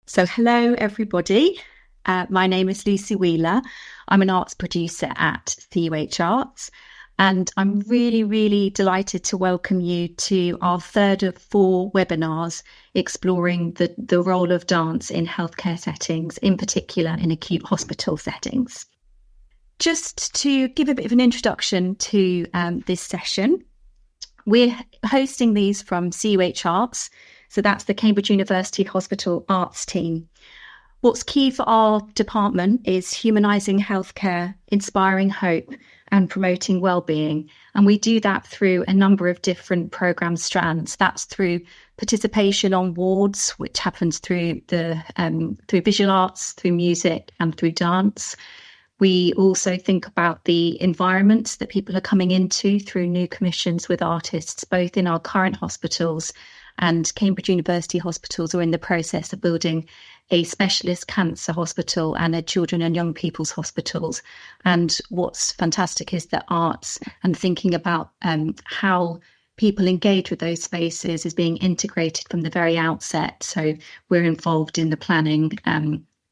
So hello, everybody. My name is Lucy Wheeler. I'm an arts producer at CUH Arts, and I'm really delighted to welcome you to our third of 4 webinars exploring the role of dance in healthcare settings, in particular in acute hospital settings. Just to give a bit of an introduction to this session, we're hosting these from CUH Arts. So that's the Cambridge University Hospital Arts team. What's key for our department is humanising healthcare, inspiring hope and promoting wellbeing. And we do that through a number of different programme strands. That's through participation on wards, which happens through visual arts, through music and through dance. We also think about the environments that people are coming into through new commissions with artists, both in our current hospitals, and Cambridge University hospitals are in the process of building a specialist cancer hospital and a children and young people's hospitals. And what's fantastic is that arts and thinking about how people engage with those spaces is being integrated from the very outset. So we're involved in the planning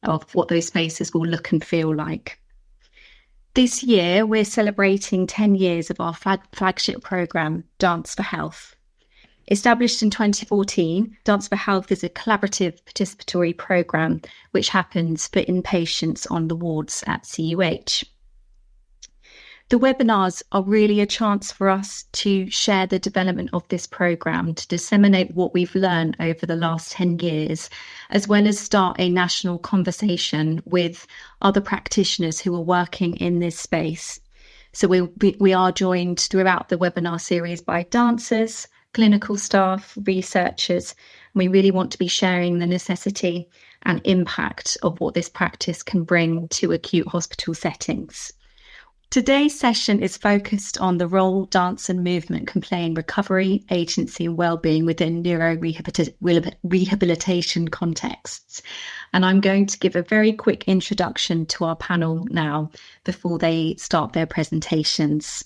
of what those spaces will look and feel like. This year, we're celebrating 10 years of our flagship programme, Dance for Health. Established in 2014, Dance for Health is a collaborative participatory programme which happens for inpatients on the wards at CUH. The webinars are really a chance for us to share the development of this programme, to disseminate what we've learned over the last 10 years, as well as start a national conversation with other practitioners who are working in this space. So we are joined throughout the webinar series by dancers, clinical staff, researchers. We really want to be sharing the necessity and impact of what this practice can bring to acute hospital settings. Today's session is focused on the role dance and movement can play in recovery, agency and wellbeing within neuro rehabilitation contexts. And I'm going to give a very quick introduction to our panel now before they start their presentations.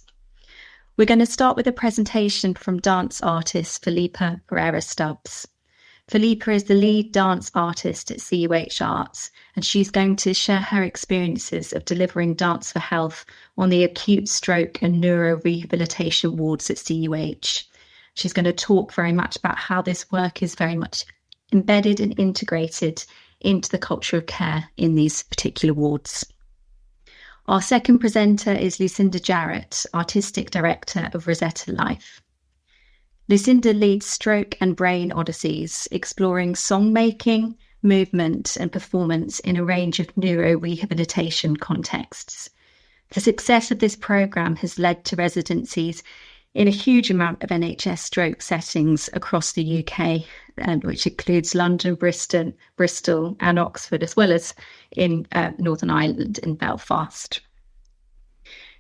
We're going to start with a presentation from dance artist Felipa Pereira-Stubbs. Felipa is the lead dance artist at CUH Arts, and she's going to share her experiences of delivering Dance for Health on the acute stroke and neuro rehabilitation wards at CUH. She's going to talk very much about how this work is very much embedded and integrated into the culture of care in these particular wards. Our second presenter is Lucinda Jarrett, Artistic Director of Rosetta Life. Lucinda leads Stroke and Brain Odysseys, exploring song-making, movement and performance in a range of neuro-rehabilitation contexts. The success of this programme has led to residencies in a huge amount of NHS stroke settings across the UK, which includes London, Bristol and Oxford, as well as in Northern Ireland and Belfast.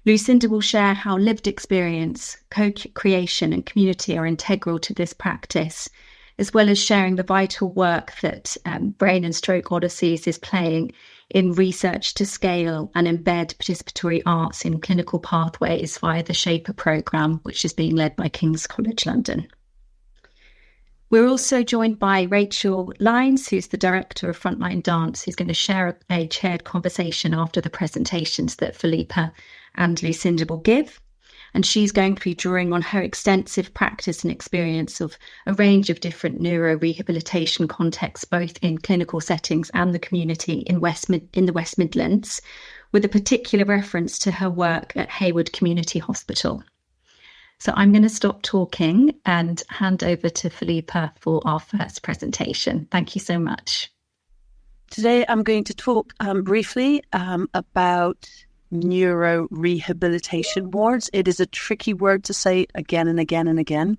Lucinda will share how lived experience, co-creation and community are integral to this practice, as well as sharing the vital work that Brain and Stroke Odysseys is playing in research to scale and embed participatory arts in clinical pathways via the Shaper programme, which is being led by King's College London. We're also joined by Rachel Lyons, who's the Director of Frontline Dance, who's going to share a chaired conversation after the presentations that Felipa and Lucinda will give. And she's going to be drawing on her extensive practice and experience of a range of different neuro rehabilitation contexts, both in clinical settings and the community in the West Midlands, with a particular reference to her work at Hayward Community Hospital. So I'm going to stop talking and hand over to Felipa for our first presentation. Thank you so much. Today I'm going to talk briefly about neuro rehabilitation wards. It is a tricky word to say again and again and again.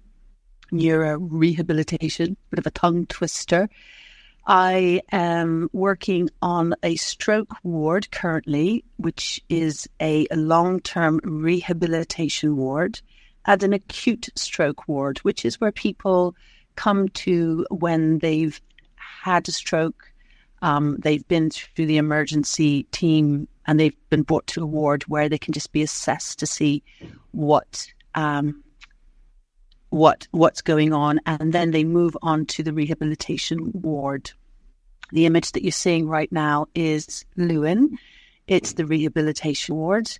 Neuro rehabilitation, bit of a tongue twister. I am working on a stroke ward currently, which is a long-term rehabilitation ward, and an acute stroke ward, which is where people come to when they've had a stroke, they've been through the emergency team, and they've been brought to a ward where they can just be assessed to see what's going on, and then they move on to the rehabilitation ward. The image that you're seeing right now is Lewin. It's the rehabilitation ward.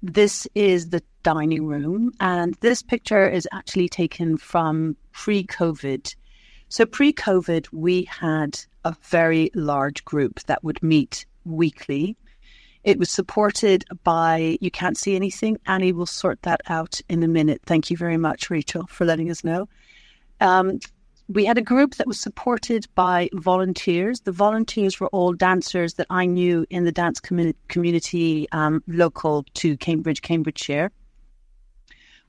This is the dining room, and this picture is actually taken from pre-COVID. So pre-COVID, we had a very large group that would meet weekly. It was supported by, you can't see anything, Annie will sort that out in a minute. Thank you very much, Rachel, for letting us know. We had a group that was supported by volunteers. The volunteers were all dancers that I knew in the dance community local to Cambridge, Cambridgeshire.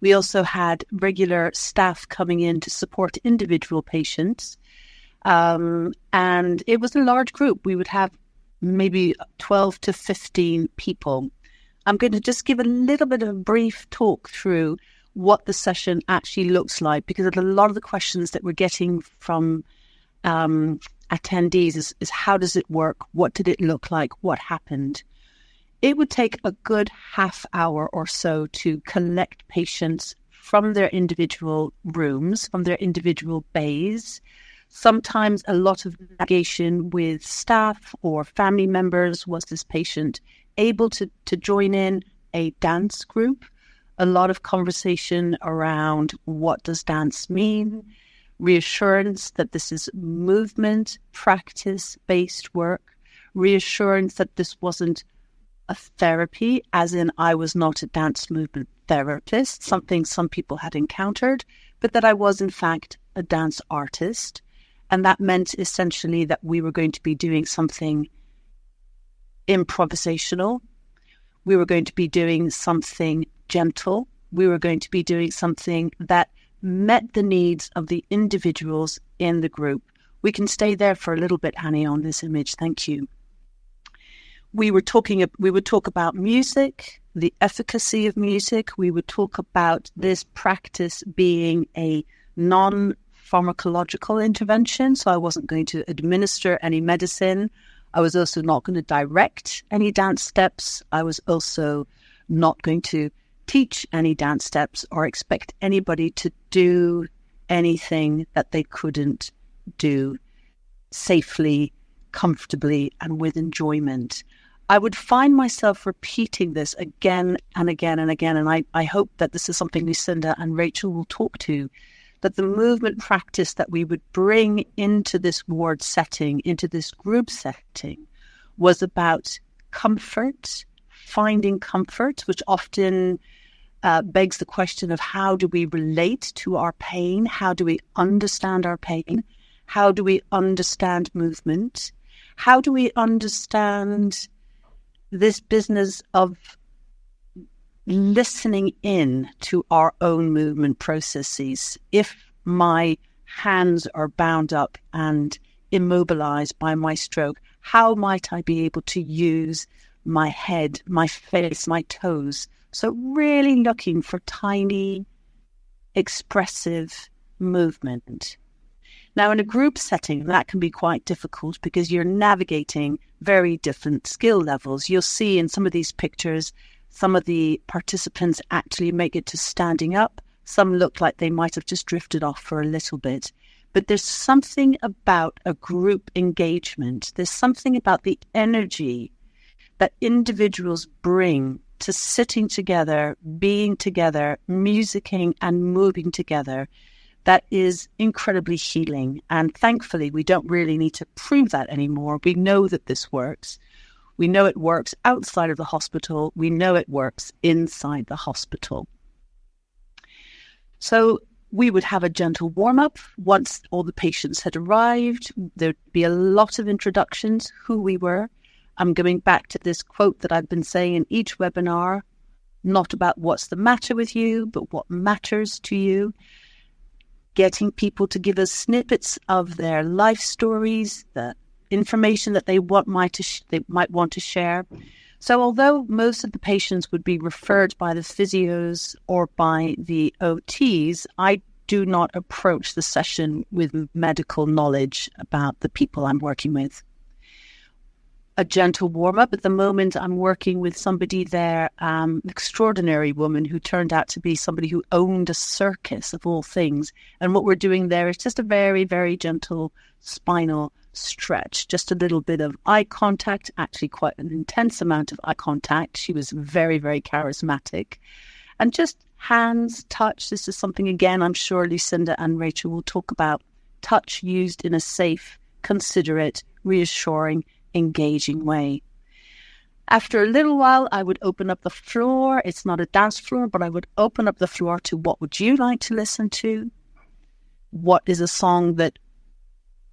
We also had regular staff coming in to support individual patients. And it was a large group. We would have maybe 12 to 15 people. I'm going to just give a little bit of a brief talk through what the session actually looks like, because a lot of the questions that we're getting from attendees is how does it work? What did it look like? What happened? It would take a good half hour or so to collect patients from their individual rooms, from their individual bays. Sometimes a lot of navigation with staff or family members. Was this patient able to join in a dance group? A lot of conversation around what does dance mean, reassurance that this is movement, practice-based work, reassurance that this wasn't a therapy, as in I was not a dance movement therapist, something some people had encountered, but that I was in fact a dance artist. And that meant essentially that we were going to be doing something improvisational. We were going to be doing something gentle. We were going to be doing something that met the needs of the individuals in the group. We can stay there for a little bit, Annie, on this image. Thank you. We would talk about music, the efficacy of music. We would talk about this practice being a non-pharmacological intervention. So I wasn't going to administer any medicine. I was also not going to direct any dance steps. I was also not going to teach any dance steps or expect anybody to do anything that they couldn't do safely, comfortably, and with enjoyment. I would find myself repeating this again and again and again, and I hope that this is something Lucinda and Rachel will talk to, that the movement practice that we would bring into this ward setting, into this group setting, was about comfort, finding comfort, which often begs the question of how do we relate to our pain? How do we understand our pain? How do we understand movement? How do we understand this business of listening in to our own movement processes? If my hands are bound up and immobilized by my stroke, how might I be able to use my head, my face, my toes? So really looking for tiny, expressive movement. Now, in a group setting, that can be quite difficult because you're navigating very different skill levels. You'll see in some of these pictures, some of the participants actually make it to standing up. Some look like they might have just drifted off for a little bit. But there's something about a group engagement. There's something about the energy that individuals bring to sitting together, being together, musicking and moving together that is incredibly healing. And thankfully, we don't really need to prove that anymore. We know that this works. We know it works outside of the hospital. We know it works inside the hospital. So we would have a gentle warm-up once all the patients had arrived. There'd be a lot of introductions, who we were. I'm going back to this quote that I've been saying in each webinar, not about what's the matter with you, but what matters to you. Getting people to give us snippets of their life stories, the information that they might want to share. So although most of the patients would be referred by the physios or by the OTs, I do not approach the session with medical knowledge about the people I'm working with. A gentle warm-up. At the moment, I'm working with somebody there, an extraordinary woman who turned out to be somebody who owned a circus of all things. And what we're doing there is just a very, very gentle spinal stretch, just a little bit of eye contact, actually quite an intense amount of eye contact. She was very, very charismatic. And just hands, touch. This is something, again, I'm sure Lucinda and Rachel will talk about. Touch used in a safe, considerate, reassuring, engaging way. After a little while, I would open up the floor. It's not a dance floor, but I would open up the floor to what would you like to listen to? What is a song that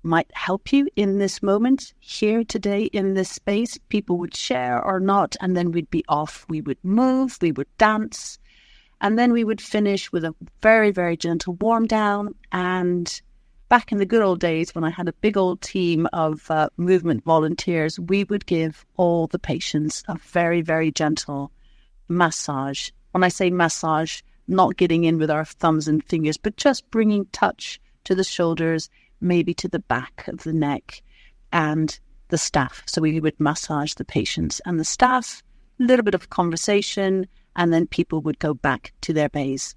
might help you in this moment, here today in this space? People would share or not, and then we'd be off. We would move, we would dance, and then we would finish with a very, very gentle warm down. And back in the good old days, when I had a big old team of movement volunteers, we would give all the patients a very, very gentle massage. When I say massage, not getting in with our thumbs and fingers, but just bringing touch to the shoulders, maybe to the back of the neck and the staff. So we would massage the patients and the staff, a little bit of conversation, and then people would go back to their bays.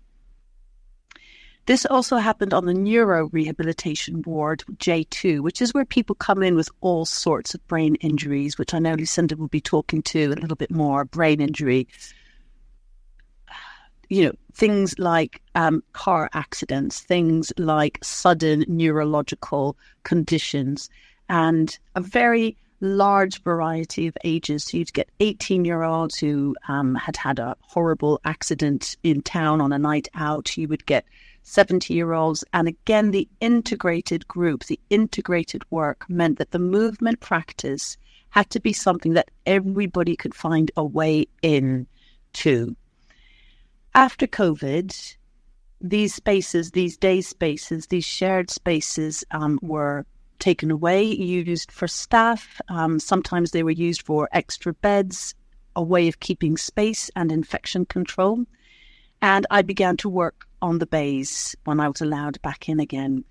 This also happened on the Neuro Rehabilitation ward, J2, which is where people come in with all sorts of brain injuries, which I know Lucinda will be talking to a little bit more, brain injury. Things like car accidents, things like sudden neurological conditions, and a very large variety of ages. So you'd get 18-year-olds who had a horrible accident in town on a night out. You would get 70-year-olds. And again, the integrated group, the integrated work meant that the movement practice had to be something that everybody could find a way in to. After COVID, these spaces, these day spaces, these shared spaces were taken away, used for staff. Sometimes they were used for extra beds, a way of keeping space and infection control. And I began to work on the bays when I was allowed back in again.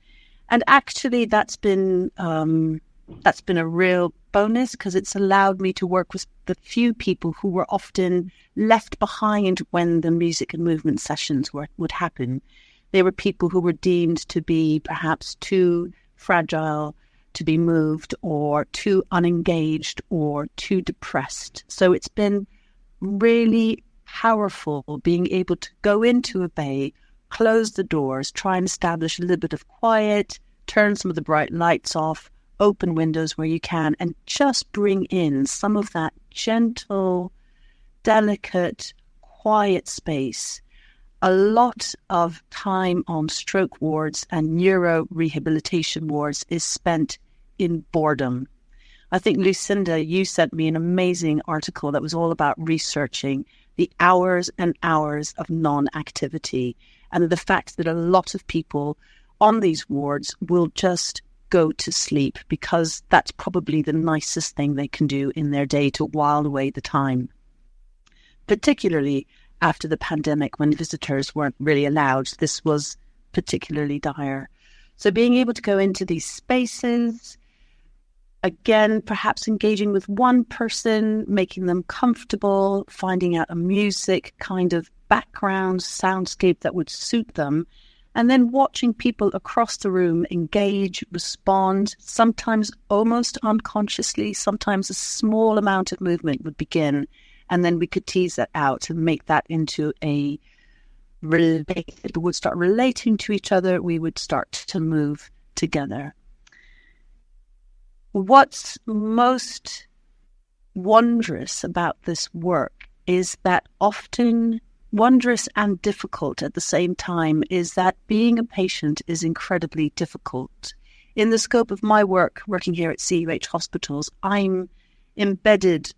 And actually, that's been a real bonus, because it's allowed me to work with the few people who were often left behind when the music and movement sessions would happen. They were people who were deemed to be perhaps too fragile to be moved, or too unengaged, or too depressed. So it's been really powerful being able to go into a bay, close the doors, try and establish a little bit of quiet, turn some of the bright lights off, open windows where you can, and just bring in some of that gentle, delicate, quiet space. A lot of time on stroke wards and neuro rehabilitation wards is spent in boredom. I think, Lucinda, you sent me an amazing article that was all about researching the hours and hours of non-activity, and the fact that a lot of people on these wards will just go to sleep, because that's probably the nicest thing they can do in their day to while away the time. Particularly after the pandemic, when visitors weren't really allowed, this was particularly dire. So being able to go into these spaces, again, perhaps engaging with one person, making them comfortable, finding out a music kind of background soundscape that would suit them, and then watching people across the room engage, respond, sometimes almost unconsciously, sometimes a small amount of movement would begin, and then we could tease that out and make that into a related. We would start relating to each other, we would start to move together. What's most wondrous about this work is that often wondrous and difficult at the same time is that being a patient is incredibly difficult. In the scope of my work, working here at CUH hospitals, I'm embedded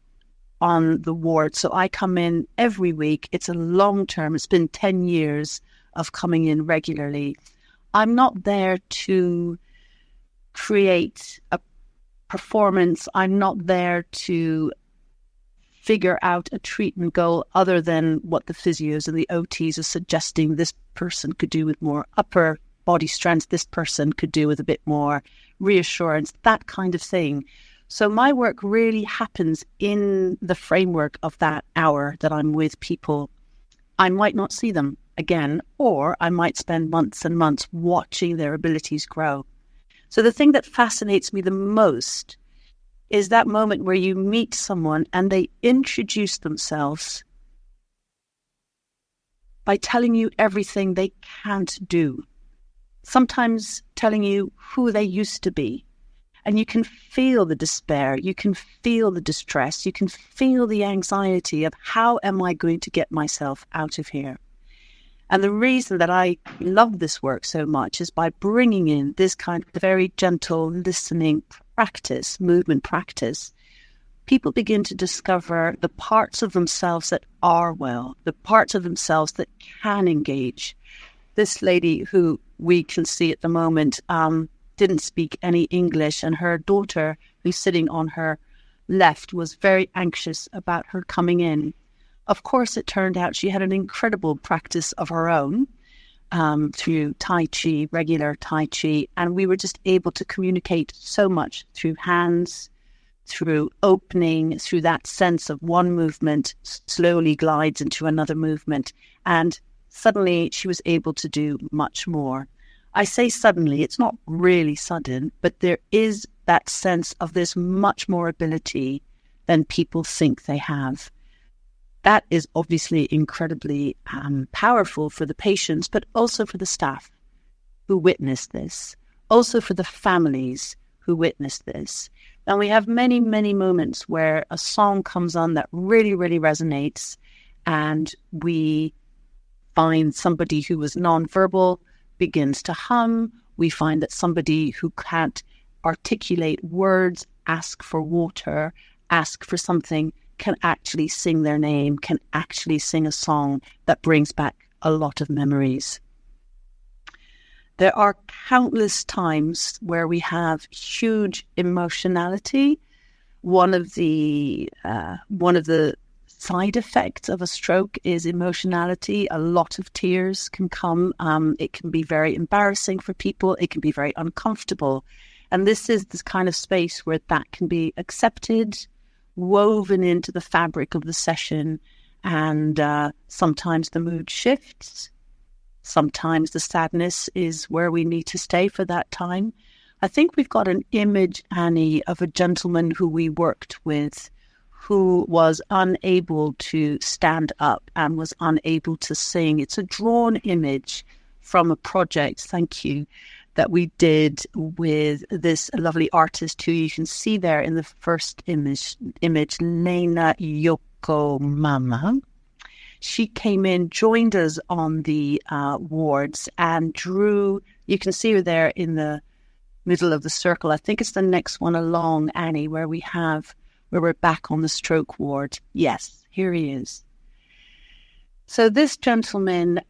on the ward. So I come in every week. It's a long term. It's been 10 years of coming in regularly. I'm not there to create a performance. I'm not there to figure out a treatment goal other than what the physios and the OTs are suggesting this person could do with more upper body strength, this person could do with a bit more reassurance, that kind of thing. So my work really happens in the framework of that hour that I'm with people. I might not see them again, or I might spend months and months watching their abilities grow. So the thing that fascinates me the most is that moment where you meet someone and they introduce themselves by telling you everything they can't do, sometimes telling you who they used to be. And you can feel the despair, you can feel the distress, you can feel the anxiety of how am I going to get myself out of here? And the reason that I love this work so much is by bringing in this kind of very gentle listening practice, movement practice, people begin to discover the parts of themselves that are well, the parts of themselves that can engage. This lady who we can see at the moment didn't speak any English, and her daughter, who's sitting on her left, was very anxious about her coming in. Of course, it turned out she had an incredible practice of her own through Tai Chi, regular Tai Chi, and we were just able to communicate so much through hands, through opening, through that sense of one movement slowly glides into another movement. And suddenly she was able to do much more. I say suddenly, it's not really sudden, but there is that sense of there's much more ability than people think they have. That is obviously incredibly powerful for the patients, but also for the staff who witness this, also for the families who witness this. And we have many, many moments where a song comes on that really, really resonates, and we find somebody who was nonverbal begins to hum. We find that somebody who can't articulate words, ask for water, ask for something, can actually sing their name, can actually sing a song that brings back a lot of memories. There are countless times where we have huge emotionality. One of the side effects of a stroke is emotionality. A lot of tears can come. It can be very embarrassing for people. It can be very uncomfortable. And this is this kind of space where that can be accepted, woven into the fabric of the session. And sometimes the mood shifts. Sometimes the sadness is where we need to stay for that time. I think we've got an image, Annie, of a gentleman who we worked with who was unable to stand up and was unable to sing. It's a drawn image from a project, thank you, that we did with this lovely artist who you can see there in the first image, Lena Yokomama. She came in, joined us on the wards and drew, you can see her there in the middle of the circle. I think it's the next one along, Annie, where we're back on the stroke ward. Yes, here he is. So this gentleman,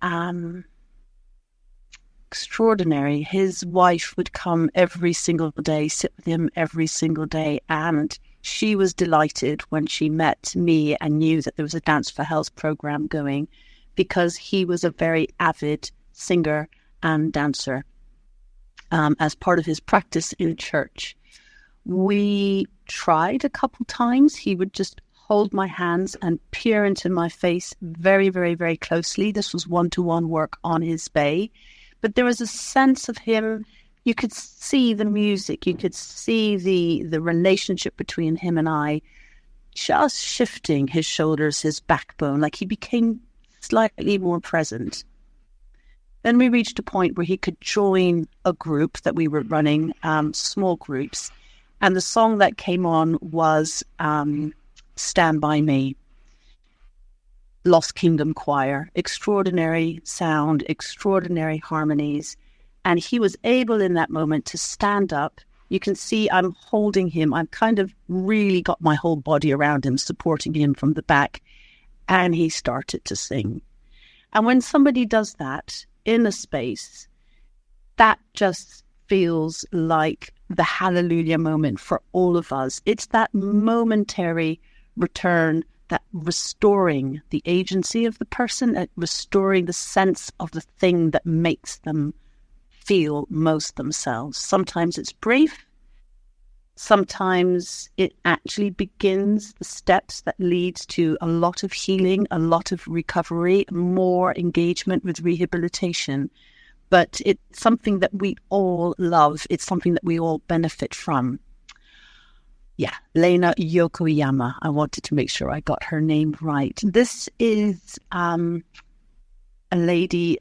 extraordinary. His wife would come every single day, sit with him every single day, and she was delighted when she met me and knew that there was a Dance for Health program going, because he was a very avid singer and dancer as part of his practice in church. We tried a couple times. He would just hold my hands and peer into my face very, very, very closely. This was one-to-one work on his bay. But there was a sense of him, you could see the music, you could see the relationship between him and I just shifting his shoulders, his backbone, like he became slightly more present. Then we reached a point where he could join a group that we were running, small groups, and the song that came on was Stand By Me. Lost Kingdom Choir, extraordinary sound, extraordinary harmonies. And he was able in that moment to stand up. You can see I'm holding him. I've kind of really got my whole body around him, supporting him from the back. And he started to sing. And when somebody does that in a space, that just feels like the hallelujah moment for all of us. It's that momentary return, that restoring the agency of the person, restoring the sense of the thing that makes them feel most themselves. Sometimes it's brief. Sometimes it actually begins the steps that leads to a lot of healing, a lot of recovery, more engagement with rehabilitation. but it's something that we all love. It's something that we all benefit from. Yeah, Lena Yokoyama. I wanted to make sure I got her name right. This is a lady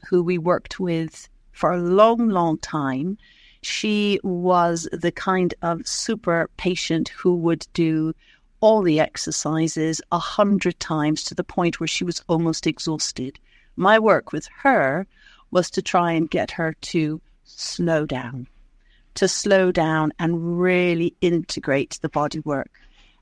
who we worked with for a long, long time. She was the kind of super patient who would do all the exercises 100 times to the point where she was almost exhausted. My work with her was to try and get her to slow down and really integrate the body work.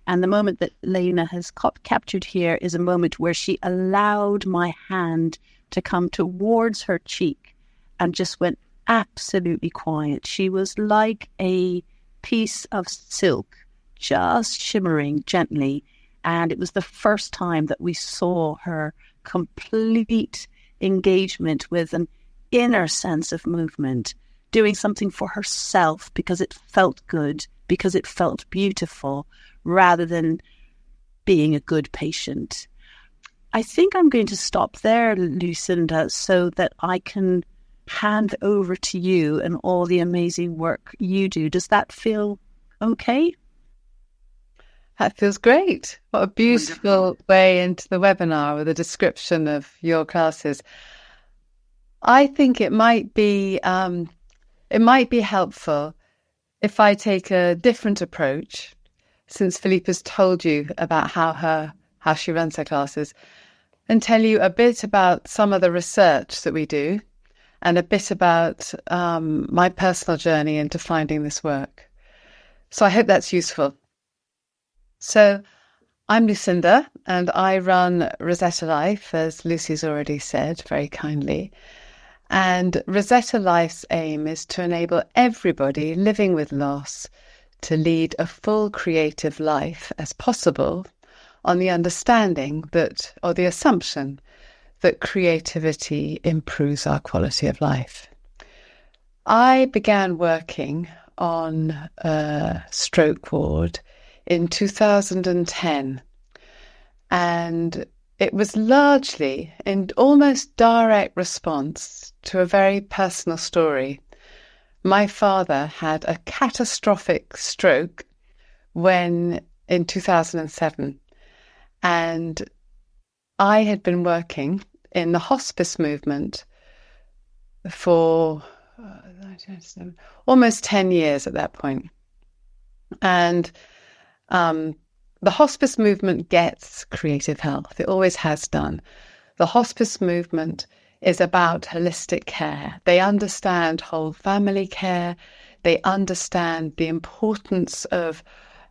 And the moment that Lena has captured here is a moment where she allowed my hand to come towards her cheek and just went absolutely quiet. She was like a piece of silk, just shimmering gently. And it was the first time that we saw her complete engagement with an inner sense of movement, doing something for herself because it felt good, because it felt beautiful, rather than being a good patient. I think I'm going to stop there, Lucinda, so that I can hand over to you and all the amazing work you do. Does that feel okay? That feels great. What a beautiful way into the webinar with a description of your classes. I think it might be helpful if I take a different approach, since Philippa's told you about how she runs her classes, and tell you a bit about some of the research that we do and a bit about my personal journey into finding this work. So I hope that's useful. So I'm Lucinda, and I run Rosetta Life, as Lucy's already said very kindly. And Rosetta Life's aim is to enable everybody living with loss to lead a full creative life as possible, on the understanding that, or the assumption, that creativity improves our quality of life. I began working on a stroke ward in 2010, and it was largely in almost direct response to a very personal story. My father had a catastrophic stroke in 2007, and I had been working in the hospice movement for almost 10 years at that point. And the hospice movement gets creative health. It always has done. The hospice movement is about holistic care. They understand whole family care. They understand the importance of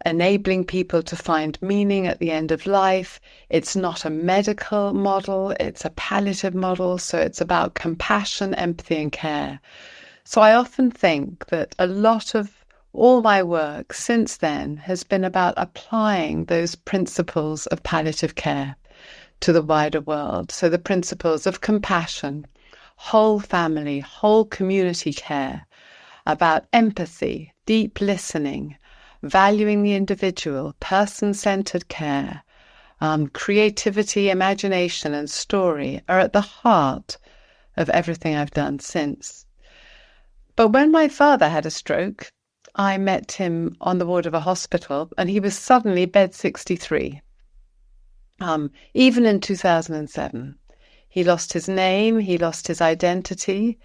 enabling people to find meaning at the end of life. It's not a medical model, it's a palliative model. So it's about compassion, empathy, and care. So I often think that a lot of all my work since then has been about applying those principles of palliative care to the wider world. So the principles of compassion, whole family, whole community care, about empathy, deep listening, valuing the individual, person-centered care, creativity, imagination, and story are at the heart of everything I've done since. But when my father had a stroke, I met him on the ward of a hospital, and he was suddenly bed 63. Even in 2007, he lost his name, he lost his identity.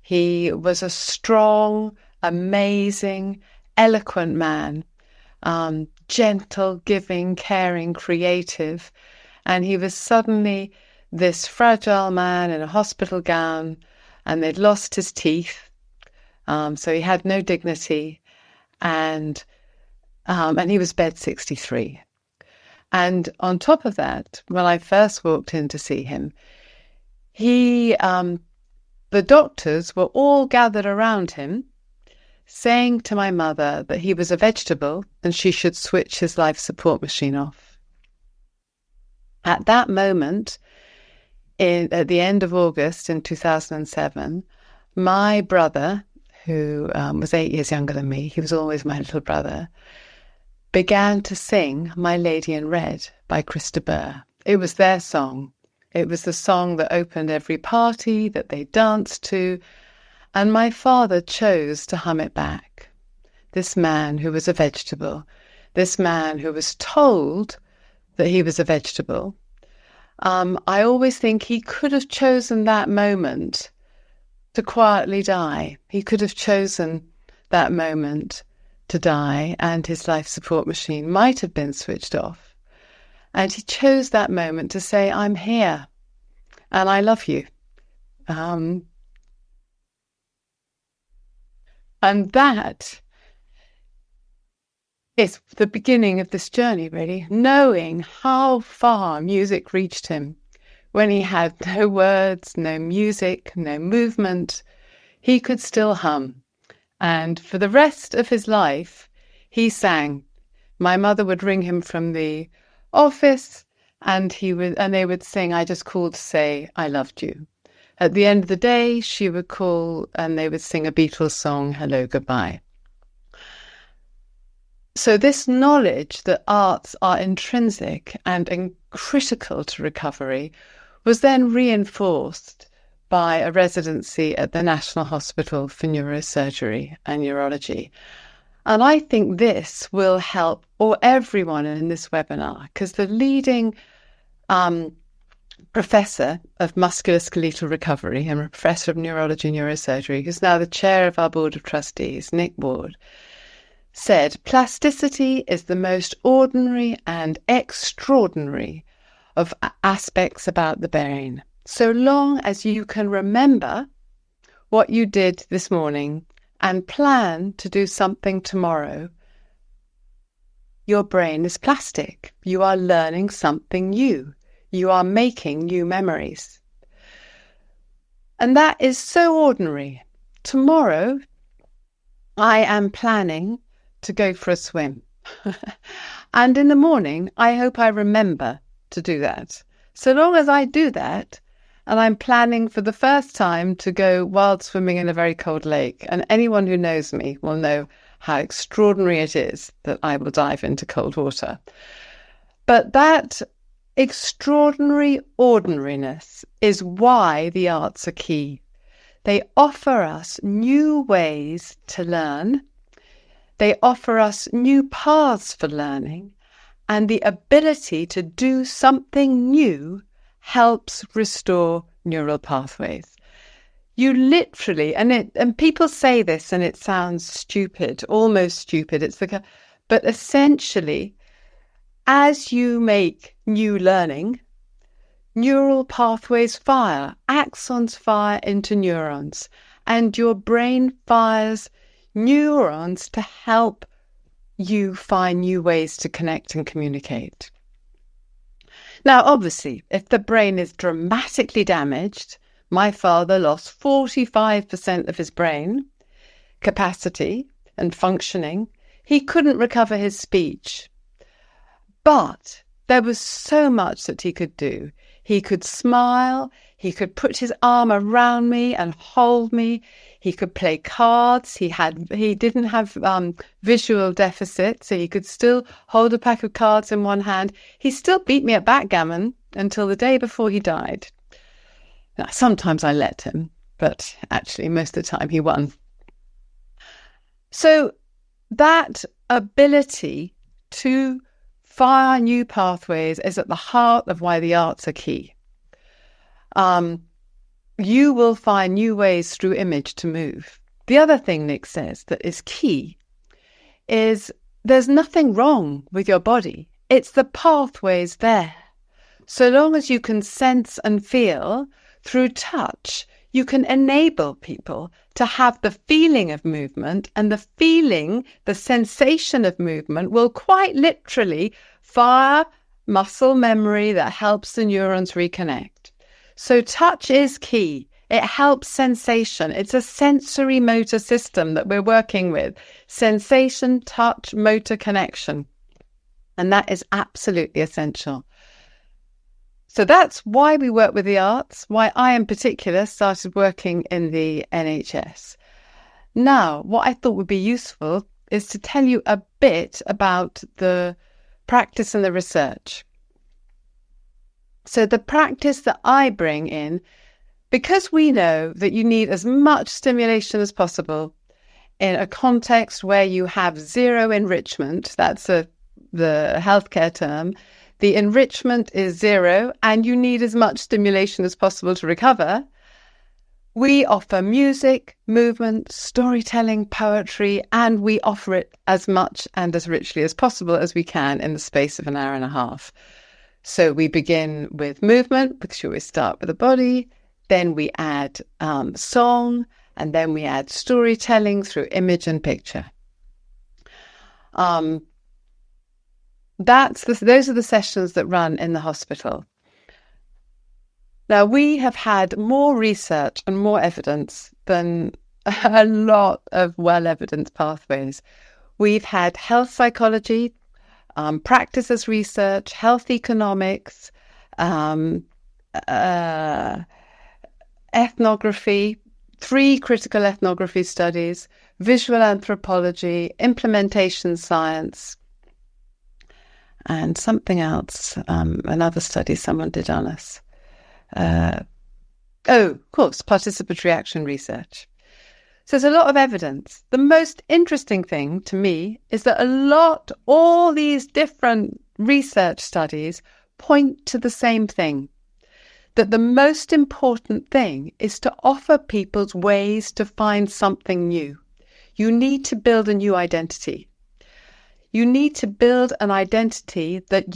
He was a strong, amazing, eloquent man, gentle, giving, caring, creative. And he was suddenly this fragile man in a hospital gown, and they'd lost his teeth. So he had no dignity. And he was bed 63. And on top of that, when I first walked in to see him, the doctors were all gathered around him, saying to my mother that he was a vegetable and she should switch his life support machine off. At that moment, at the end of August in 2007, my brother, who was 8 years younger than me, he was always my little brother, began to sing My Lady in Red by Krista Burr. It was their song. It was the song that opened every party that they danced to, and my father chose to hum it back. This man who was a vegetable, this man who was told that he was a vegetable, I always think he could have chosen that moment to quietly die. He could have chosen that moment to die, and his life support machine might have been switched off. And he chose that moment to say, I'm here and I love you. And that is the beginning of this journey, really, knowing how far music reached him. When he had no words, no music, no movement, he could still hum. And for the rest of his life, he sang. My mother would ring him from the office, and they would sing, I just called to say I loved you. At the end of the day, she would call and they would sing a Beatles song, Hello, Goodbye. So this knowledge that arts are intrinsic and critical to recovery was then reinforced by a residency at the National Hospital for Neurosurgery and Neurology. And I think this will help everyone in this webinar, because the leading professor of musculoskeletal recovery and a professor of neurology and neurosurgery, who's now the chair of our board of trustees, Nick Ward, said plasticity is the most ordinary and extraordinary of aspects about the brain. So long as you can remember what you did this morning and plan to do something tomorrow, your brain is plastic. You are learning something new. You are making new memories. And that is so ordinary. Tomorrow, I am planning to go for a swim. And in the morning, I hope I remember to do that. So long as I do that, and I'm planning for the first time to go wild swimming in a very cold lake, and anyone who knows me will know how extraordinary it is that I will dive into cold water. But that extraordinary ordinariness is why the arts are key. They offer us new ways to learn. They offer us new paths for learning, and the ability to do something new helps restore neural pathways. You literally, and people say this and it sounds stupid, almost stupid. But essentially, as you make new learning, neural pathways fire, axons fire into neurons, and your brain fires neurons to help you find new ways to connect and communicate. Now, obviously, if the brain is dramatically damaged, my father lost 45% of his brain capacity and functioning. He couldn't recover his speech. But there was so much that he could do. He could smile. He could put his arm around me and hold me. He could play cards. He didn't have visual deficit, so he could still hold a pack of cards in one hand. He still beat me at backgammon until the day before he died. Now, sometimes I let him, but actually most of the time he won. So that ability to fire new pathways is at the heart of why the arts are key. You will find new ways through image to move. The other thing Nick says that is key is there's nothing wrong with your body. It's the pathways there. So long as you can sense and feel through touch, you can enable people to have the feeling of movement, and the sensation of movement will quite literally fire muscle memory that helps the neurons reconnect. So touch is key. It helps sensation. It's a sensory motor system that we're working with. Sensation, touch, motor connection. And that is absolutely essential. So that's why we work with the arts, why I in particular started working in the NHS. Now, what I thought would be useful is to tell you a bit about the practice and the research. So the practice that I bring in, because we know that you need as much stimulation as possible in a context where you have zero enrichment, that's the healthcare term, the enrichment is zero and you need as much stimulation as possible to recover, we offer music, movement, storytelling, poetry, and we offer it as much and as richly as possible as we can in the space of an hour and a half. So we begin with movement, because you always start with the body. Then we add song, and then we add storytelling through image and picture. Those are the sessions that run in the hospital. Now, we have had more research and more evidence than a lot of well-evidenced pathways. We've had health psychology, practices research, health economics, ethnography, 3 critical ethnography studies, visual anthropology, implementation science, and something else, another study someone did on us. Of course, participatory action research. So there's a lot of evidence. The most interesting thing to me is that all these different research studies point to the same thing, that the most important thing is to offer people ways to find something new. You need to build a new identity. You need to build an identity that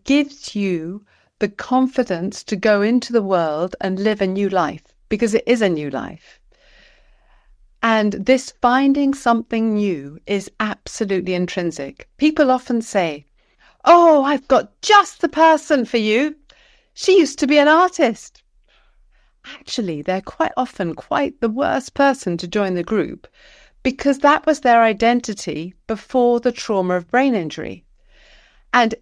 gives you the confidence to go into the world and live a new life, because it is a new life. And this finding something new is absolutely intrinsic. People often say, "Oh, I've got just the person for you. She used to be an artist." Actually, they're quite often quite the worst person to join the group, because that was their identity before the trauma of brain injury. And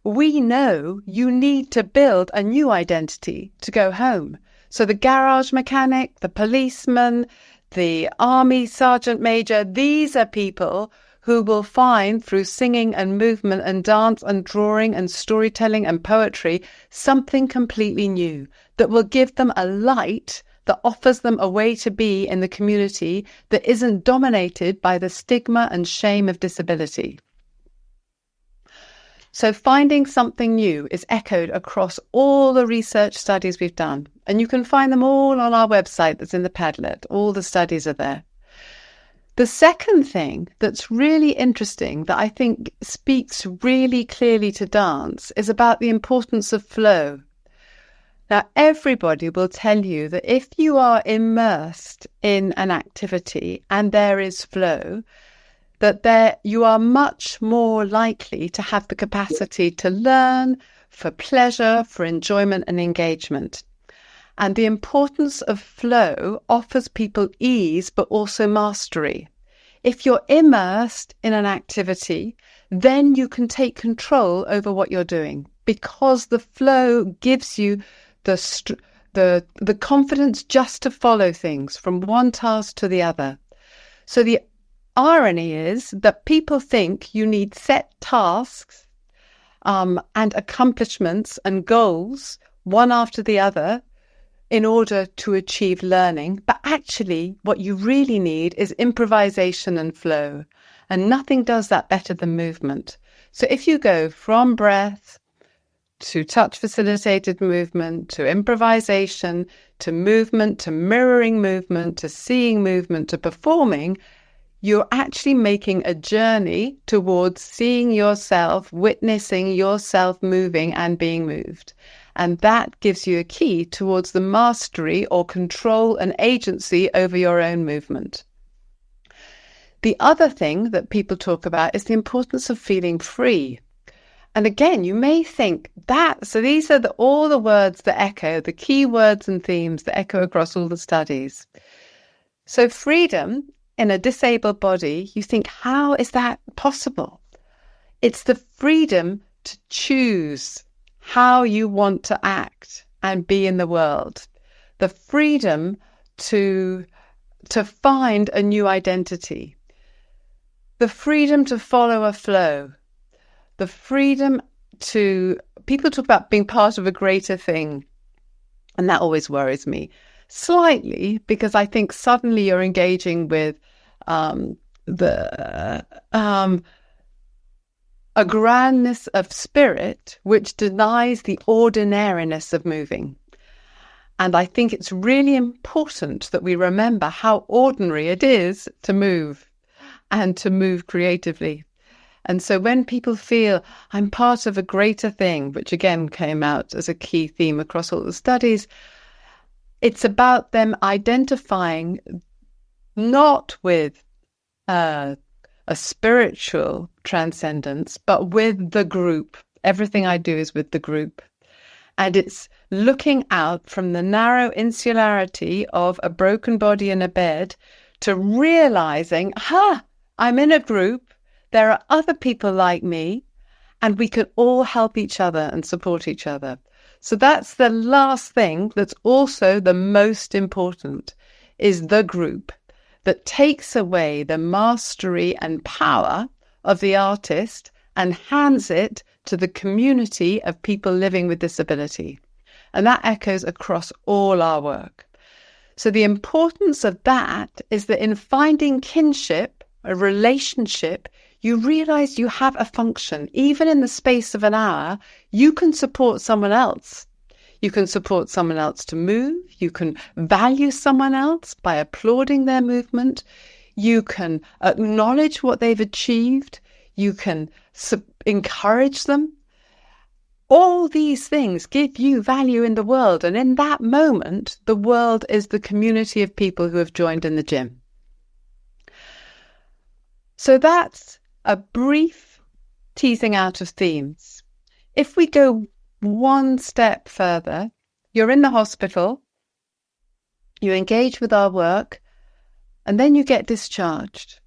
we know you need to build a new identity to go home. So the garage mechanic, the policeman, the army sergeant major, these are people who will find through singing and movement and dance and drawing and storytelling and poetry something completely new that will give them a light that offers them a way to be in the community that isn't dominated by the stigma and shame of disability. So finding something new is echoed across all the research studies we've done. And you can find them all on our website that's in the Padlet. All the studies are there. The second thing that's really interesting that I think speaks really clearly to dance is about the importance of flow. Now, everybody will tell you that if you are immersed in an activity and there is flow, that you are much more likely to have the capacity to learn for pleasure, for enjoyment and engagement. And the importance of flow offers people ease, but also mastery. If you're immersed in an activity, then you can take control over what you're doing, because the flow gives you the confidence just to follow things from one task to the other. So the irony is that people think you need set tasks and accomplishments and goals, one after the other, in order to achieve learning. But actually, what you really need is improvisation and flow. And nothing does that better than movement. So if you go from breath to touch-facilitated movement, to improvisation, to movement, to mirroring movement, to seeing movement, to performing, you're actually making a journey towards seeing yourself, witnessing yourself moving and being moved. And that gives you a key towards the mastery or control and agency over your own movement. The other thing that people talk about is the importance of feeling free. And again, you may think so these are all the words that echo, the key words and themes that echo across all the studies. So freedom in a disabled body, you think, how is that possible? It's the freedom to choose how you want to act and be in the world. The freedom to find a new identity. The freedom to follow a flow. The freedom to people talk about being part of a greater thing, and that always worries me slightly, because I think suddenly you're engaging with a grandness of spirit which denies the ordinariness of moving. And I think it's really important that we remember how ordinary it is to move and to move creatively. And so when people feel I'm part of a greater thing, which again came out as a key theme across all the studies, it's about them identifying not with a spiritual transcendence, but with the group. Everything I do is with the group. And it's looking out from the narrow insularity of a broken body in a bed to realizing, I'm in a group, there are other people like me, and we can all help each other and support each other. So that's the last thing that's also the most important, is the group that takes away the mastery and power of the artist and hands it to the community of people living with disability. And that echoes across all our work. So the importance of that is that in finding kinship, a relationship, you realize you have a function. Even in the space of an hour, you can support someone else. You can support someone else to move. You can value someone else by applauding their movement. You can acknowledge what they've achieved. You can encourage them. All these things give you value in the world. And in that moment, the world is the community of people who have joined in the gym. So that's a brief teasing out of themes. If we go one step further, you're in the hospital, you engage with our work, and then you get discharged.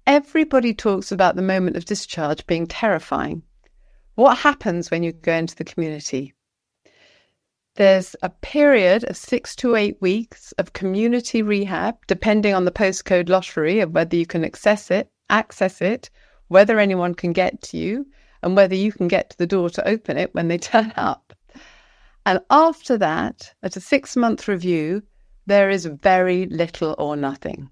Everybody talks about the moment of discharge being terrifying. What happens when you go into the community? There's a period of 6 to 8 weeks of community rehab, depending on the postcode lottery of whether you can access it, whether anyone can get to you, and whether you can get to the door to open it when they turn up. And after that, at a 6-month review, there is very little or nothing.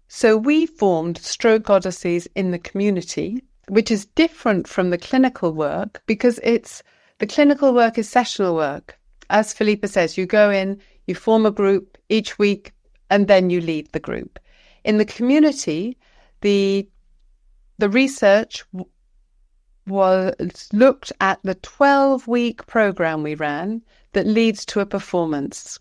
So we formed Stroke Odysseys in the community, which is different from the clinical work because the clinical work is sessional work. As Philippa says, you go in, you form a group each week, and then you lead the group. In the community, the research was looked at the 12-week program we ran that leads to a performance.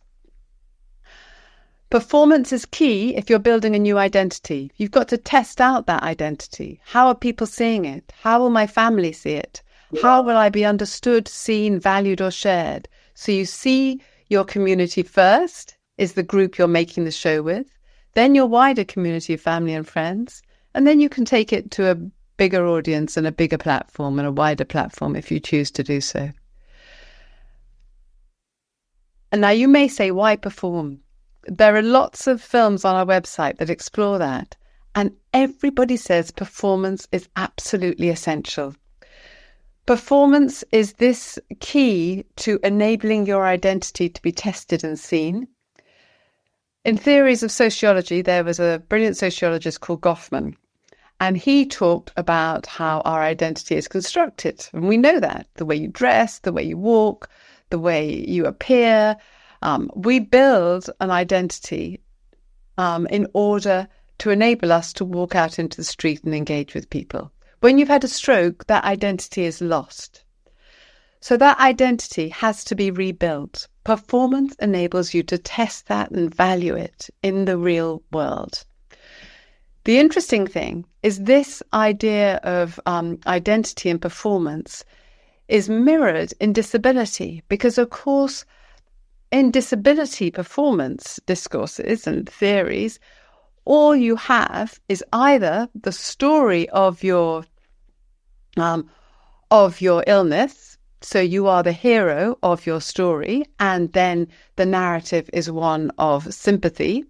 Performance is key if you're building a new identity. You've got to test out that identity. How are people seeing it? How will my family see it? How will I be understood, seen, valued, or shared? So you see your community first, is the group you're making the show with, then your wider community of family and friends, and then you can take it to a bigger audience and a bigger platform and a wider platform if you choose to do so. And now you may say, why perform? There are lots of films on our website that explore that, and everybody says performance is absolutely essential. Performance is this key to enabling your identity to be tested and seen. In theories of sociology, there was a brilliant sociologist called Goffman, and he talked about how our identity is constructed. And we know that, the way you dress, the way you walk, the way you appear. We build an identity in order to enable us to walk out into the street and engage with people. When you've had a stroke, that identity is lost. So that identity has to be rebuilt. Performance enables you to test that and value it in the real world. The interesting thing is this idea of identity and performance is mirrored in disability because, of course, in disability performance discourses and theories, all you have is either the story of your illness, so you are the hero of your story, and then the narrative is one of sympathy,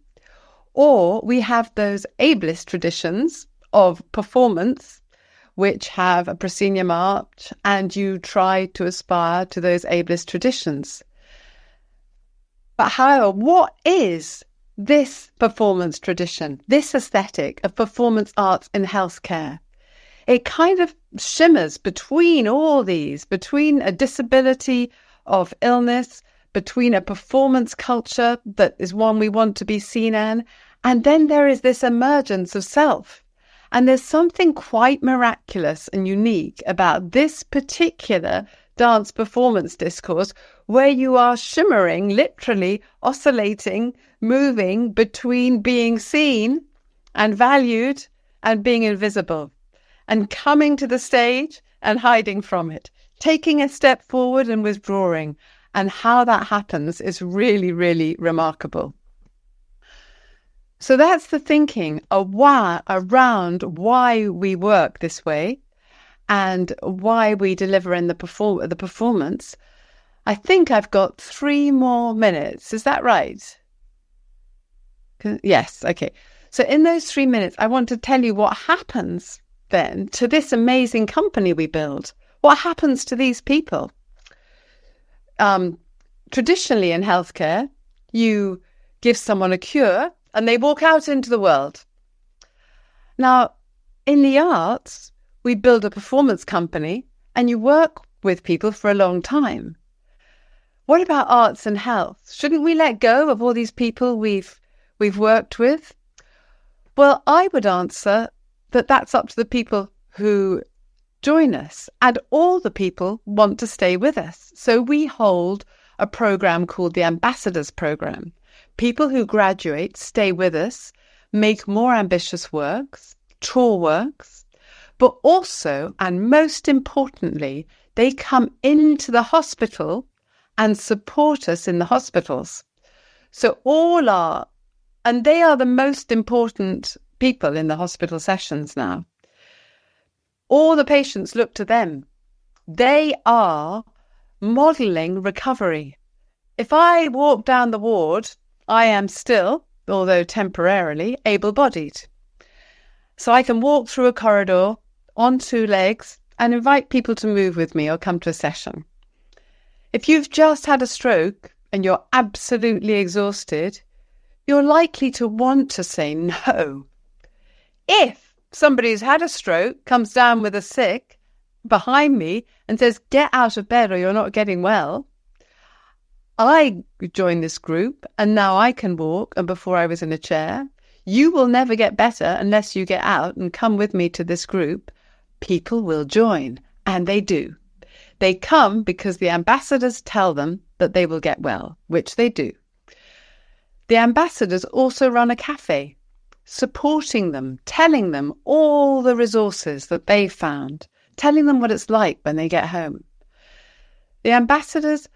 or we have those ableist traditions of performance which have a proscenium arch, and you try to aspire to those ableist traditions. But however, what is this performance tradition, this aesthetic of performance arts in healthcare? It kind of shimmers between all these, between a disability of illness, between a performance culture that is one we want to be seen in, and then there is this emergence of self. And there's something quite miraculous and unique about this particular dance performance discourse, where you are shimmering, literally oscillating, moving between being seen and valued and being invisible, and coming to the stage and hiding from it, taking a step forward and withdrawing. And how that happens is really, really remarkable. So that's the thinking around why we work this way and why we deliver in the performance. I think I've got 3 more minutes. Is that right? Yes. Okay. So in those 3 minutes, I want to tell you what happens then to this amazing company we build. What happens to these people? Traditionally in healthcare, you give someone a cure and they walk out into the world. Now, in the arts, we build a performance company and you work with people for a long time. What about arts and health? Shouldn't we let go of all these people we've worked with? Well, I would answer that that's up to the people who join us, and all the people want to stay with us. So we hold a program called the Ambassadors Program. People who graduate stay with us, make more ambitious works, tour works, but also, and most importantly, they come into the hospital and support us in the hospitals. So and they are the most important people in the hospital sessions now. All the patients look to them. They are modelling recovery. If I walk down the ward, I am still, although temporarily, able-bodied. So I can walk through a corridor on 2 legs and invite people to move with me or come to a session. If you've just had a stroke and you're absolutely exhausted, you're likely to want to say no. If somebody who's had a stroke comes down with a sick behind me and says, get out of bed or you're not getting well, I join this group and now I can walk, and before I was in a chair. You will never get better unless you get out and come with me to this group. People will join, and they do. They come because the ambassadors tell them that they will get well, which they do. The ambassadors also run a cafe, supporting them, telling them all the resources that they've found, telling them what it's like when they get home. The ambassadors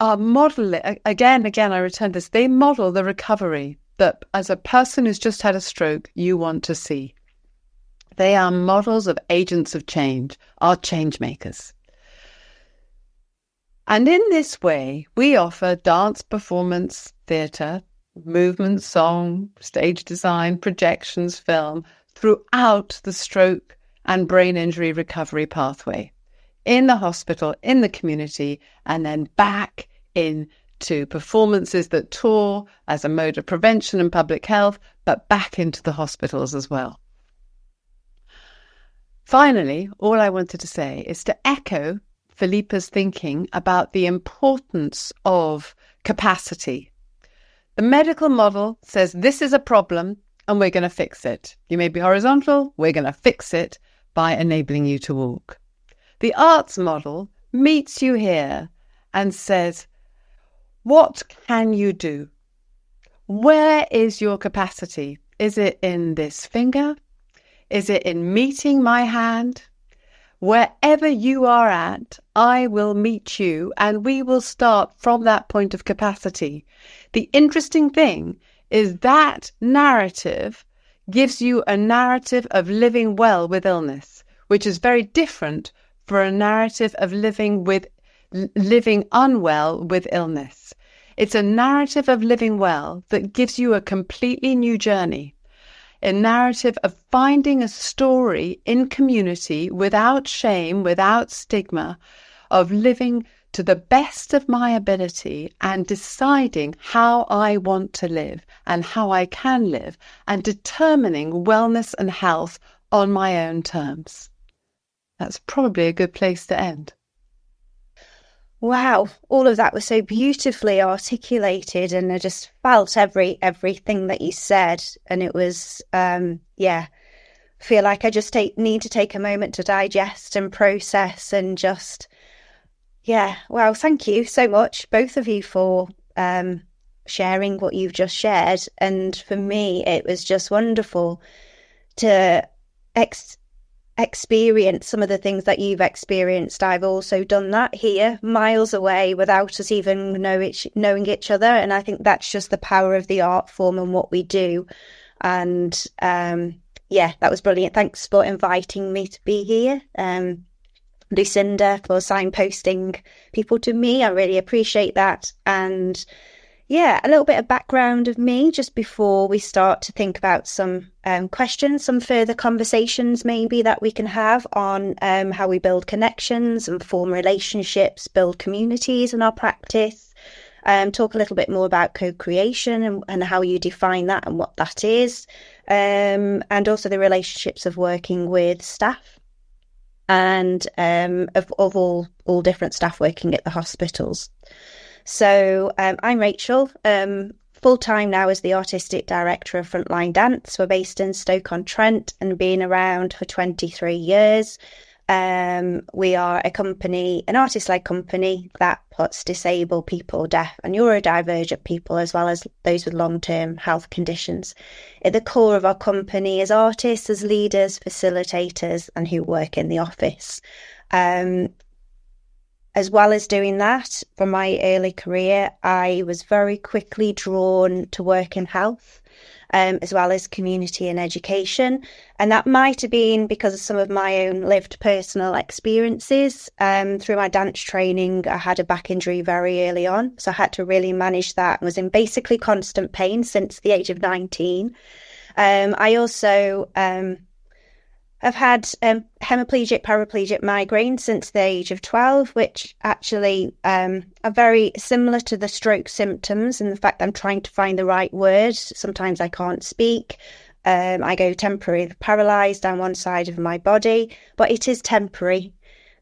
are modeling, again, I return to this, they model the recovery that as a person who's just had a stroke, you want to see. They are models of agents of change, are change makers. And in this way, we offer dance, performance, theatre, movement, song, stage design, projections, film, throughout the stroke and brain injury recovery pathway, in the hospital, in the community, and then back into performances that tour as a mode of prevention and public health, but back into the hospitals as well. Finally, all I wanted to say is to echo Philippa's thinking about the importance of capacity. The medical model says this is a problem and we're going to fix it. You may be horizontal, we're going to fix it by enabling you to walk. The arts model meets you here and says, what can you do? Where is your capacity? Is it in this finger? Is it in meeting my hand? Wherever you are at, I will meet you and we will start from that point of capacity. The interesting thing is that narrative gives you a narrative of living well with illness, which is very different for a narrative of living unwell with illness. It's a narrative of living well that gives you a completely new journey. a narrative of finding a story in community without shame, without stigma, of living to the best of my ability and deciding how I want to live and how I can live, and determining wellness and health on my own terms. That's probably a good place to end. Wow, all of that was so beautifully articulated, and I just felt everything that you said, and it was feel like I just need to take a moment to digest and process, and just wow, thank you so much, both of you, for sharing what you've just shared. And for me, it was just wonderful to experience some of the things that you've experienced. I've also done that here, miles away, without us even knowing each other. And I think that's just the power of the art form and what we do. And that was brilliant. Thanks for inviting me to be here. Lucinda, for signposting people to me. I really appreciate that. And a little bit of background of me just before we start to think about some questions, some further conversations maybe that we can have on how we build connections and form relationships, build communities in our practice, talk a little bit more about co-creation and how you define that and what that is, and also the relationships of working with staff and of all different staff working at the hospitals. So I'm Rachel, full-time now as the Artistic Director of Frontline Dance. We're based in Stoke-on-Trent and been around for 23 years. We are a company, an artist-led company that puts disabled people, deaf and neurodivergent people, as well as those with long-term health conditions, at the core of our company as artists, as leaders, facilitators, and who work in the office. As well as doing that, from my early career, I was very quickly drawn to work in health, as well as community and education. And that might have been because of some of my own lived personal experiences. Through my dance training, I had a back injury very early on, so I had to really manage that and was in basically constant pain since the age of 19. I also I've had hemiplegic, paraplegic migraine since the age of 12, which actually are very similar to the stroke symptoms, and the fact that I'm trying to find the right words. Sometimes I can't speak. I go temporarily paralysed down one side of my body, but it is temporary.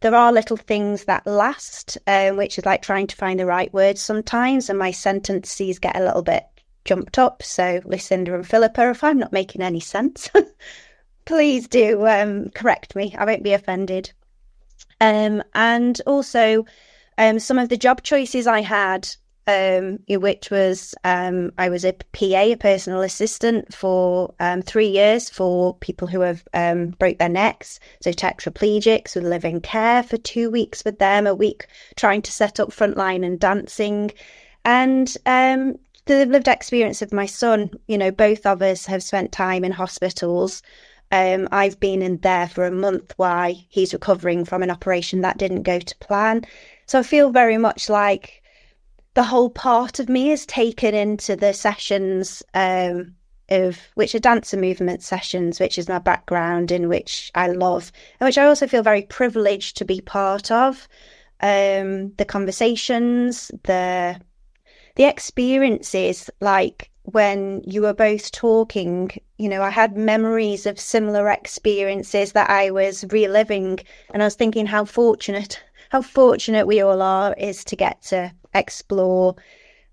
There are little things that last, which is like trying to find the right words sometimes, and my sentences get a little bit jumped up. So Lucinda and Philippa, if I'm not making any sense, please do correct me. I won't be offended. And also some of the job choices I had, which was I was a PA, a personal assistant, for 3 years for people who have broke their necks, so tetraplegics, with live-in care for 2 weeks with them, a week trying to set up frontline and dancing. And the lived experience of my son, both of us have spent time in hospitals. I've been in there for a month while he's recovering from an operation that didn't go to plan. So I feel very much like the whole part of me is taken into the sessions of which are dance and movement sessions, which is my background, in which I love, and which I also feel very privileged to be part of. The conversations, the experiences, like when you were both talking, I had memories of similar experiences that I was reliving, and I was thinking how fortunate we all are is to get to explore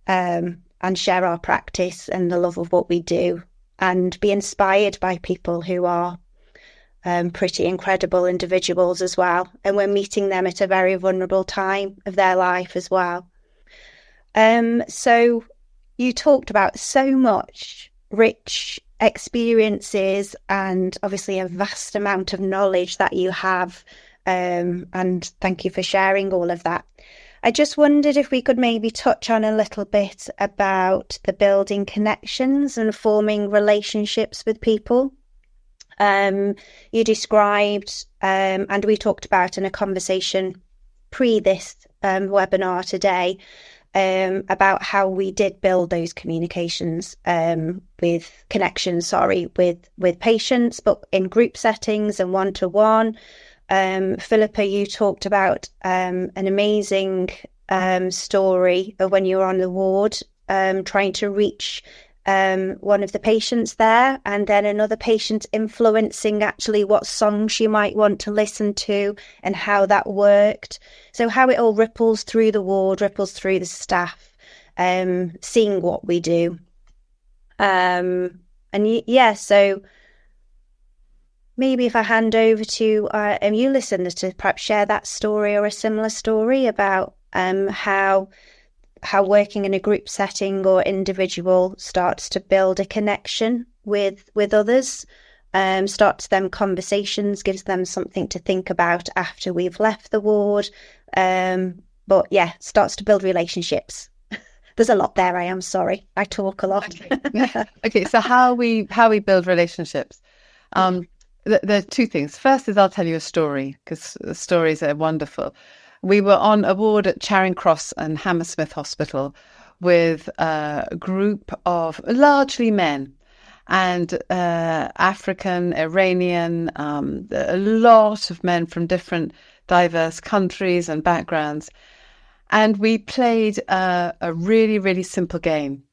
and share our practice and the love of what we do, and be inspired by people who are pretty incredible individuals as well, and we're meeting them at a very vulnerable time of their life as well. So you talked about so much rich experiences and obviously a vast amount of knowledge that you have, and thank you for sharing all of that. I just wondered if we could maybe touch on a little bit about the building connections and forming relationships with people. You described, and we talked about in a conversation pre this webinar today, about how we did build those connections with patients, but in group settings and one-to-one. Philippa, you talked about an amazing story of when you were on the ward trying to reach one of the patients there, and then another patient influencing actually what song she might want to listen to and how that worked. So how it all ripples through the ward, ripples through the staff, seeing what we do. So maybe if I hand over to you listeners to perhaps share that story or a similar story about how working in a group setting or individual starts to build a connection with others, starts them conversations, gives them something to think about after we've left the ward. Starts to build relationships. There's a lot there. I am sorry. I talk a lot. Okay, so how we build relationships. There are two things. First is I'll tell you a story, because the stories are wonderful. We were on a ward at Charing Cross and Hammersmith Hospital with a group of largely men and African, Iranian, a lot of men from different diverse countries and backgrounds. And we played a really, really simple game,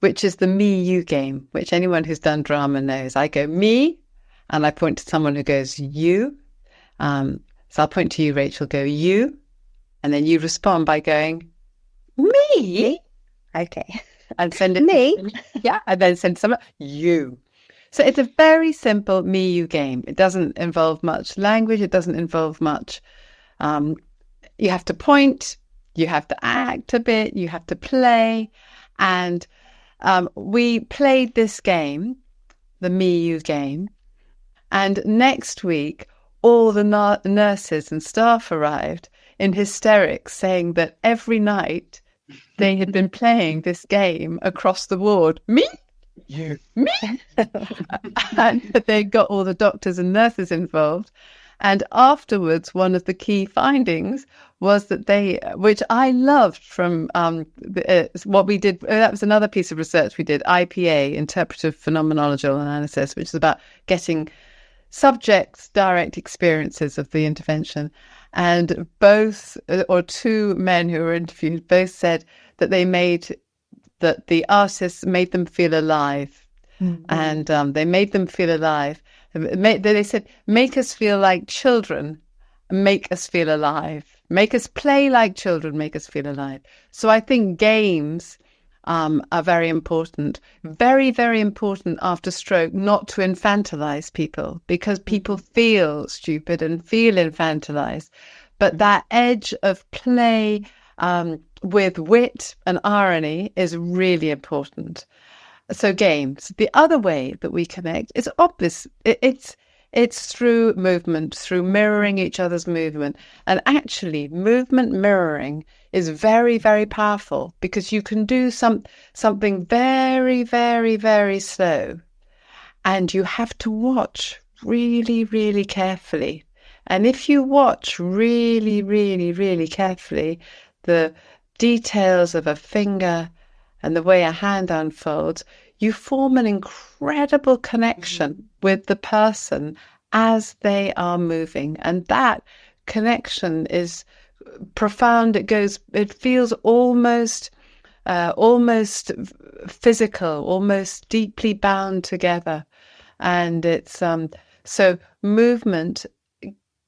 which is the me-you game, which anyone who's done drama knows. I go me, and I point to someone who goes you. So I'll point to you, Rachel, go you. And then you respond by going, me? Okay. And send it me? Yeah, and then send someone, you. So it's a very simple me-you game. It doesn't involve much language. It doesn't involve much. You have to point, you have to act a bit, you have to play. And we played this game, the me-you game. And next week, all the nurses and staff arrived in hysterics, saying that every night they had been playing this game across the ward. Me? You. Me? And they got all the doctors and nurses involved. And afterwards, one of the key findings was that which I loved from what we did, that was another piece of research we did, IPA, Interpretive Phenomenological Analysis, which is about getting subjects' direct experiences of the intervention. And both, or two men who were interviewed, both said that that the artists made them feel alive. Mm-hmm. And they made them feel alive. They said, make us feel like children, make us feel alive. Make us play like children, make us feel alive. So I think games are very important. Very, very important after stroke, not to infantilize people, because people feel stupid and feel infantilized. But that edge of play with wit and irony is really important. So games. The other way that we connect is obvious. It's through movement, through mirroring each other's movement. And actually, movement mirroring is very, very powerful, because you can do something very, very, very slow. And you have to watch really, really carefully. And if you watch really, really, really carefully, the details of a finger and the way a hand unfolds, you form an incredible connection with the person as they are moving. And that connection is profound. It feels almost physical, almost deeply bound together. And it's so movement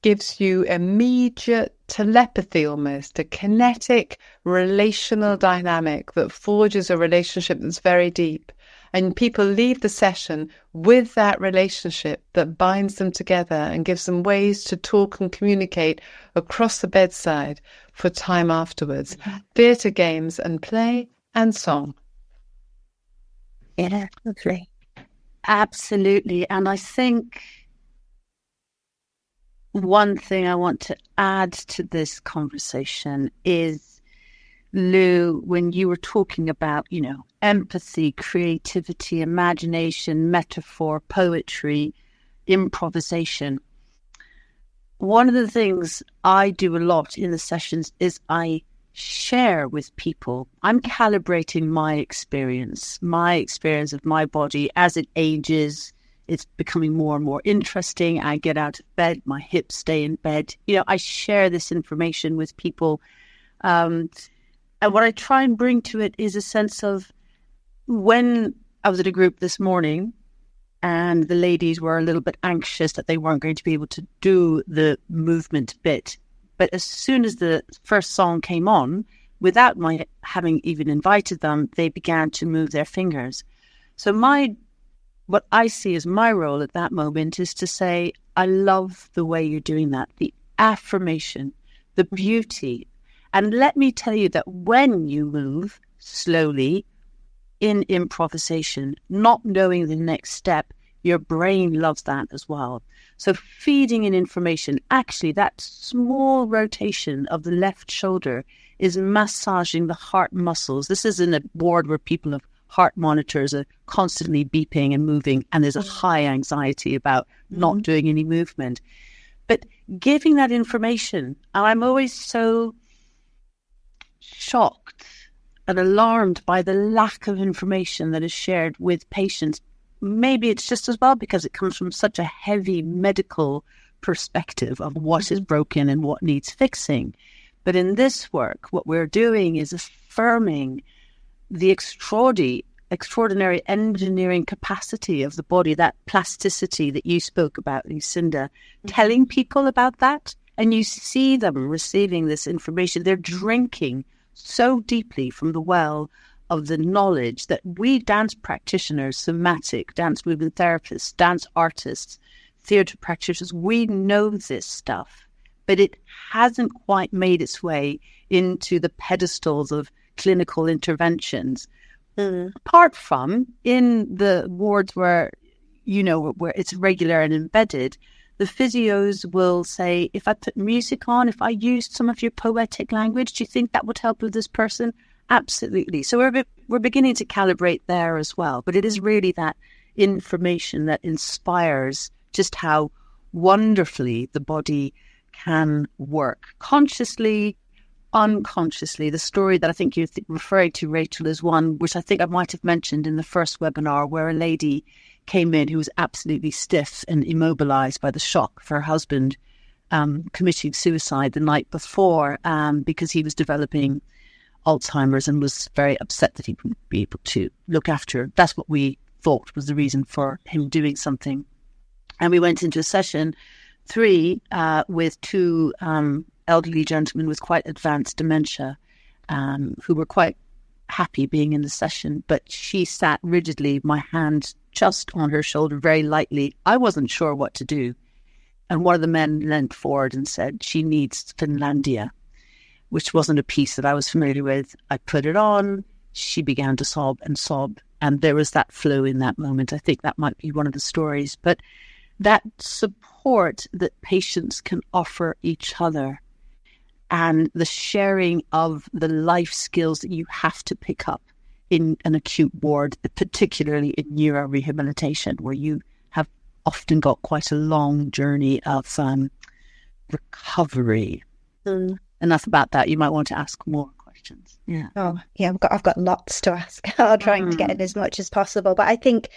gives you immediate telepathy, almost a kinetic relational dynamic that forges a relationship that's very deep. And people leave the session with that relationship that binds them together and gives them ways to talk and communicate across the bedside for time afterwards. Mm-hmm. Theatre, games and play and song. Yeah, lovely. Absolutely. And I think one thing I want to add to this conversation is, Lou, when you were talking about, empathy, creativity, imagination, metaphor, poetry, improvisation, one of the things I do a lot in the sessions is I share with people. I'm calibrating my experience of my body as it ages. It's becoming more and more interesting. I get out of bed, my hips stay in bed. I share this information with people. And what I try and bring to it is a sense of, when I was at a group this morning and the ladies were a little bit anxious that they weren't going to be able to do the movement bit. But as soon as the first song came on, without my having even invited them, they began to move their fingers. So what I see as my role at that moment is to say, I love the way you're doing that, the affirmation, the beauty. And let me tell you that when you move slowly in improvisation, not knowing the next step, your brain loves that as well. So feeding in information, actually that small rotation of the left shoulder is massaging the heart muscles. This is in a ward where people have heart monitors are constantly beeping and moving, and there's a high anxiety about not doing any movement. But giving that information, and I'm always so shocked and alarmed by the lack of information that is shared with patients. Maybe it's just as well because it comes from such a heavy medical perspective of what is broken and what needs fixing. But in this work, what we're doing is affirming the extraordinary engineering capacity of the body, that plasticity that you spoke about, Lucinda, telling people about that, and you see them receiving this information. They're drinking so deeply from the well of the knowledge that we dance practitioners, somatic, dance movement therapists, dance artists, theatre practitioners, we know this stuff, but it hasn't quite made its way into the pedestals of clinical interventions. Apart from in the wards where it's regular and embedded, the physios will say, if I put music on, if I used some of your poetic language, do you think that would help with this person? Absolutely. So we're beginning to calibrate there as well. But it is really that information that inspires just how wonderfully the body can work consciously, unconsciously. The story that I think you're referring to, Rachel, is one which I think I might have mentioned in the first webinar, where a lady came in who was absolutely stiff and immobilized by the shock of her husband committing suicide the night before because he was developing Alzheimer's and was very upset that he wouldn't be able to look after her. That's what we thought was the reason for him doing something. And we went into a session 3 with 2 elderly gentlemen with quite advanced dementia who were quite happy being in the session, but she sat rigidly, my hand just on her shoulder very lightly. I wasn't sure what to do. And one of the men leant forward and said, she needs Finlandia, which wasn't a piece that I was familiar with. I put it on. She began to sob and sob. And there was that flow in that moment. I think that might be one of the stories. But that support that patients can offer each other and the sharing of the life skills that you have to pick up in an acute ward, particularly in neuro rehabilitation, where you have often got quite a long journey of recovery. Enough about that. You might want to ask more questions. Yeah. Oh, yeah. I've got lots to ask. I'll try to get in as much as possible. But I think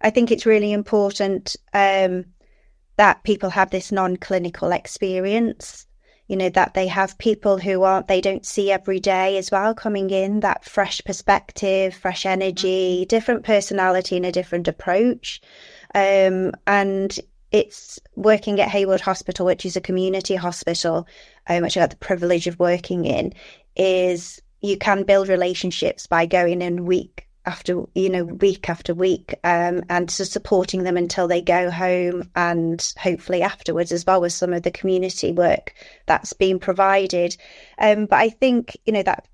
it's really important that people have this non-clinical experience. That they have people who they don't see every day as well coming in, that fresh perspective, fresh energy, different personality and a different approach. And it's working at Hayward Hospital, which is a community hospital, which I got the privilege of working in, is you can build relationships by going in week after week, and so supporting them until they go home, and hopefully afterwards as well with some of the community work that's being provided. But I think, that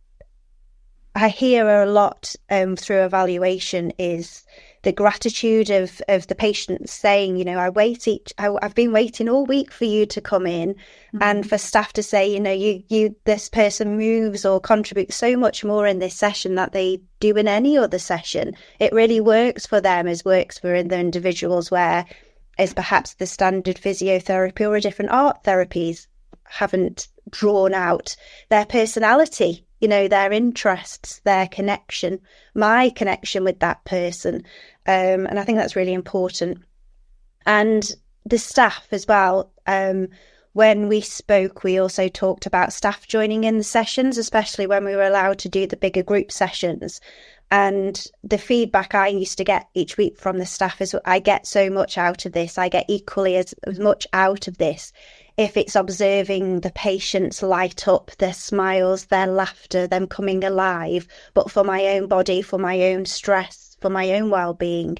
I hear a lot through evaluation is the gratitude of the patients saying, I've been waiting all week for you to come in, and for staff to say, this person moves or contributes so much more in this session that they do in any other session. It really works for them as works for the individuals, where as perhaps the standard physiotherapy or a different art therapies haven't drawn out their personality their interests, their connection, my connection with that person. And I think that's really important. And the staff as well. When we spoke, we also talked about staff joining in the sessions, especially when we were allowed to do the bigger group sessions. And the feedback I used to get each week from the staff is, I get so much out of this. I get equally as much out of this if it's observing the patients light up, their smiles, their laughter, them coming alive, but for my own body, for my own stress, for my own well-being.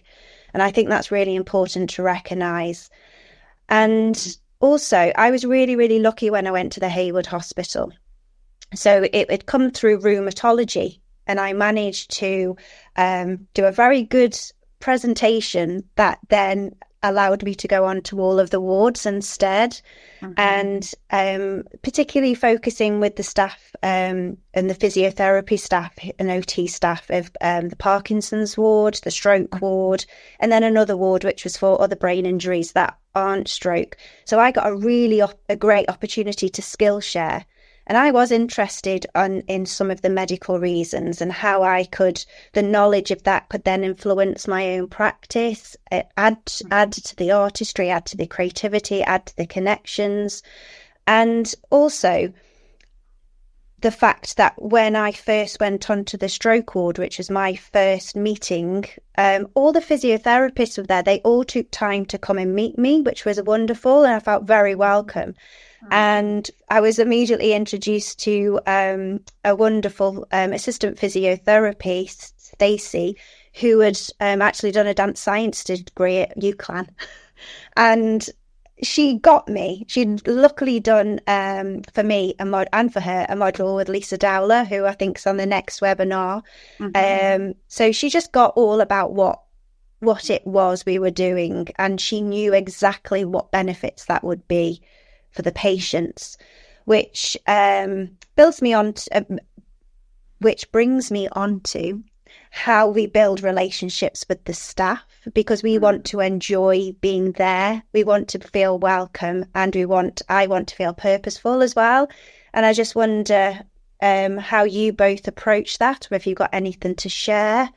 And I think that's really important to recognise. And also, I was really, really lucky when I went to the Hayward Hospital. So it had come through rheumatology, and I managed to do a very good presentation that then allowed me to go on to all of the wards instead. And particularly focusing with the staff and the physiotherapy staff and OT staff of the Parkinson's ward, the stroke ward, and then another ward which was for other brain injuries that aren't stroke. So I got a great opportunity to skill share. And I was interested in some of the medical reasons and how the knowledge of that could then influence my own practice, add to the artistry, add to the creativity, add to the connections. And also the fact that when I first went onto the stroke ward, which was my first meeting, all the physiotherapists were there. They all took time to come and meet me, which was wonderful, and I felt very welcome. And I was immediately introduced to a wonderful assistant physiotherapist, Stacey, who had actually done a dance science degree at UCLan. And she got me. She'd luckily done for me and for her a module with Lisa Dowler, who I think is on the next webinar. So she just got all about what it was we were doing, and she knew exactly what benefits that would be for the patients, which brings me on to how we build relationships with the staff, because we want to enjoy being there, we want to feel welcome, and I want to feel purposeful as well. And I just wonder how you both approach that, or if you've got anything to share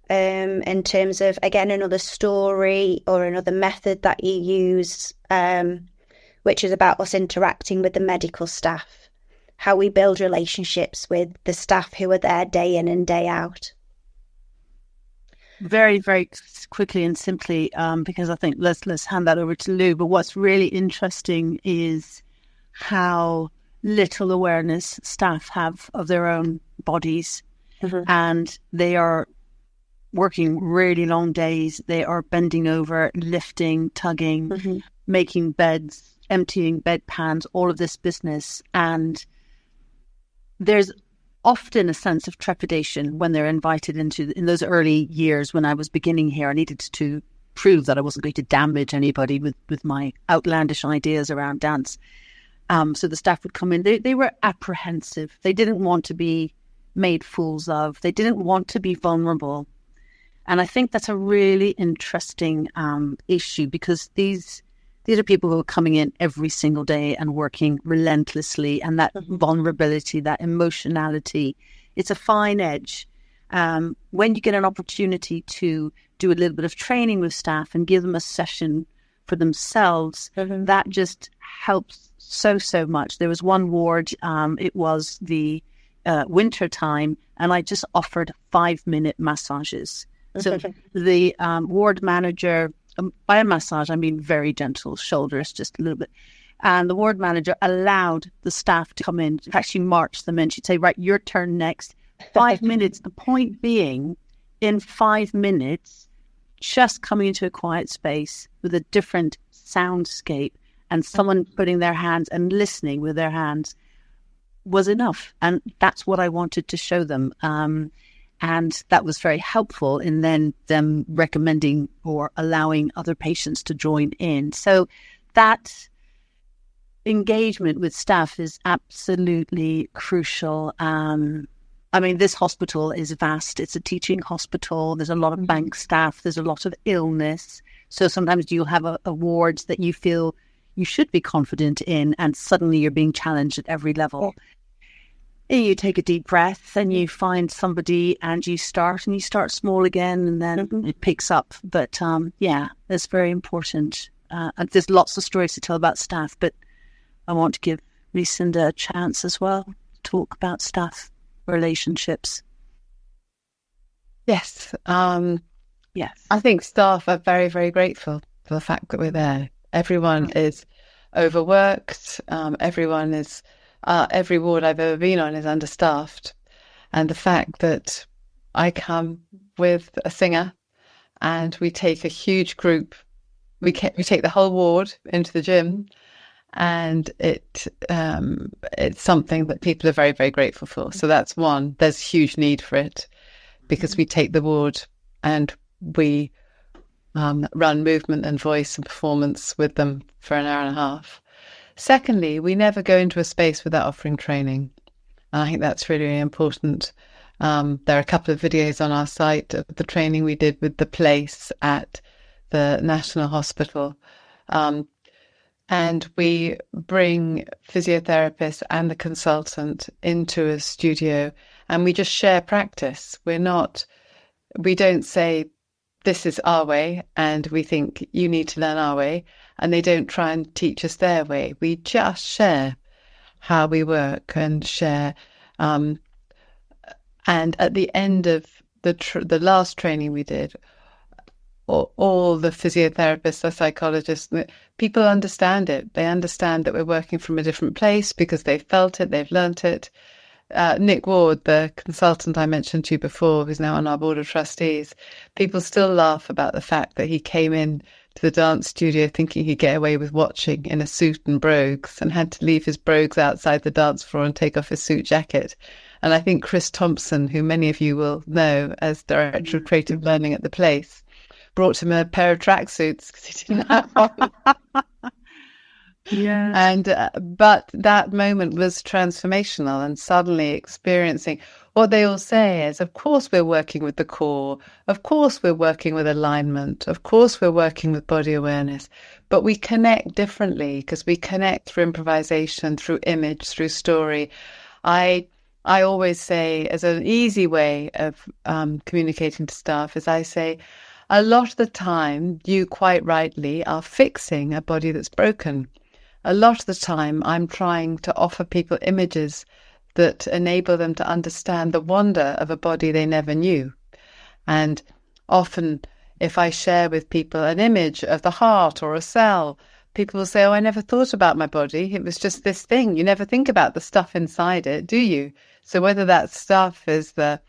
in terms of, again, another story or another method that you use, which is about us interacting with the medical staff, how we build relationships with the staff who are there day in and day out. Very, very quickly and simply, because I think let's hand that over to Lou. But what's really interesting is how little awareness staff have of their own bodies, and they are working really long days. They are bending over, lifting, tugging, making beds, emptying bedpans, all of this business. And there's often a sense of trepidation when they're invited in those early years. When I was beginning here, I needed to prove that I wasn't going to damage anybody with my outlandish ideas around dance. So the staff would come in. They were apprehensive. They didn't want to be made fools of. They didn't want to be vulnerable. And I think that's a really interesting issue, because these are people who are coming in every single day and working relentlessly, and that vulnerability, that emotionality, it's a fine edge. When you get an opportunity to do a little bit of training with staff and give them a session for themselves, that just helps so much. There was one ward, it was the winter time, and I just offered 5-minute massages. So the ward manager, by a massage, I mean very gentle, shoulders, just a little bit. And the ward manager allowed the staff to come in. In fact, she marched them in. She'd say, right, your turn next. 5 minutes. The point being, in 5 minutes, just coming into a quiet space with a different soundscape and someone putting their hands and listening with their hands was enough. And that's what I wanted to show them. And that was very helpful in then them recommending or allowing other patients to join in. So that engagement with staff is absolutely crucial. I mean, this hospital is vast. It's a teaching hospital. There's a lot of bank staff. There's a lot of illness. So sometimes you'll have awards that you feel you should be confident in, and suddenly you're being challenged at every level. You take a deep breath and you find somebody and you start small again, and then it picks up. But yeah, it's very important. And there's lots of stories to tell about staff, but I want to give Lucinda a chance as well to talk about staff relationships. Yes. Yes. I think staff are very, very grateful for the fact that we're there. Everyone is overworked. Everyone is, every ward I've ever been on is understaffed. And the fact that I come with a singer and we take a huge group, we take the whole ward into the gym, and it's something that people are very, very grateful for. So that's one. There's huge need for it because we take the ward and we run movement and voice and performance with them for an hour and a half. Secondly, we never go into a space without offering training. And I think that's really, really important. There are a couple of videos on our site of the training we did with the place at the National Hospital. And we bring physiotherapists and the consultant into a studio and we just share practice. We don't say, this is our way and we think you need to learn our way, and they don't try and teach us their way. We just share how we work and share. And at the end of the last training we did, all the physiotherapists, the psychologists, people understand it. They understand that we're working from a different place because they've felt it, they've learnt it. Nick Ward, the consultant I mentioned to you before, who's now on our board of trustees, people still laugh about the fact that he came in to the dance studio thinking he'd get away with watching in a suit and brogues and had to leave his brogues outside the dance floor and take off his suit jacket. And I think Chris Thompson, who many of you will know as Director of Creative Learning at the place, brought him a pair of tracksuits because he didn't have one. Yeah. And but that moment was transformational, and suddenly experiencing what they all say is, of course we're working with the core, of course we're working with alignment, of course we're working with body awareness, but we connect differently because we connect through improvisation, through image, through story. I always say, as an easy way of communicating to staff, is I say, a lot of the time you quite rightly are fixing a body that's broken. A lot of the time, I'm trying to offer people images that enable them to understand the wonder of a body they never knew. And often, if I share with people an image of the heart or a cell, people will say, oh, I never thought about my body. It was just this thing. You never think about the stuff inside it, do you? So whether that stuff is the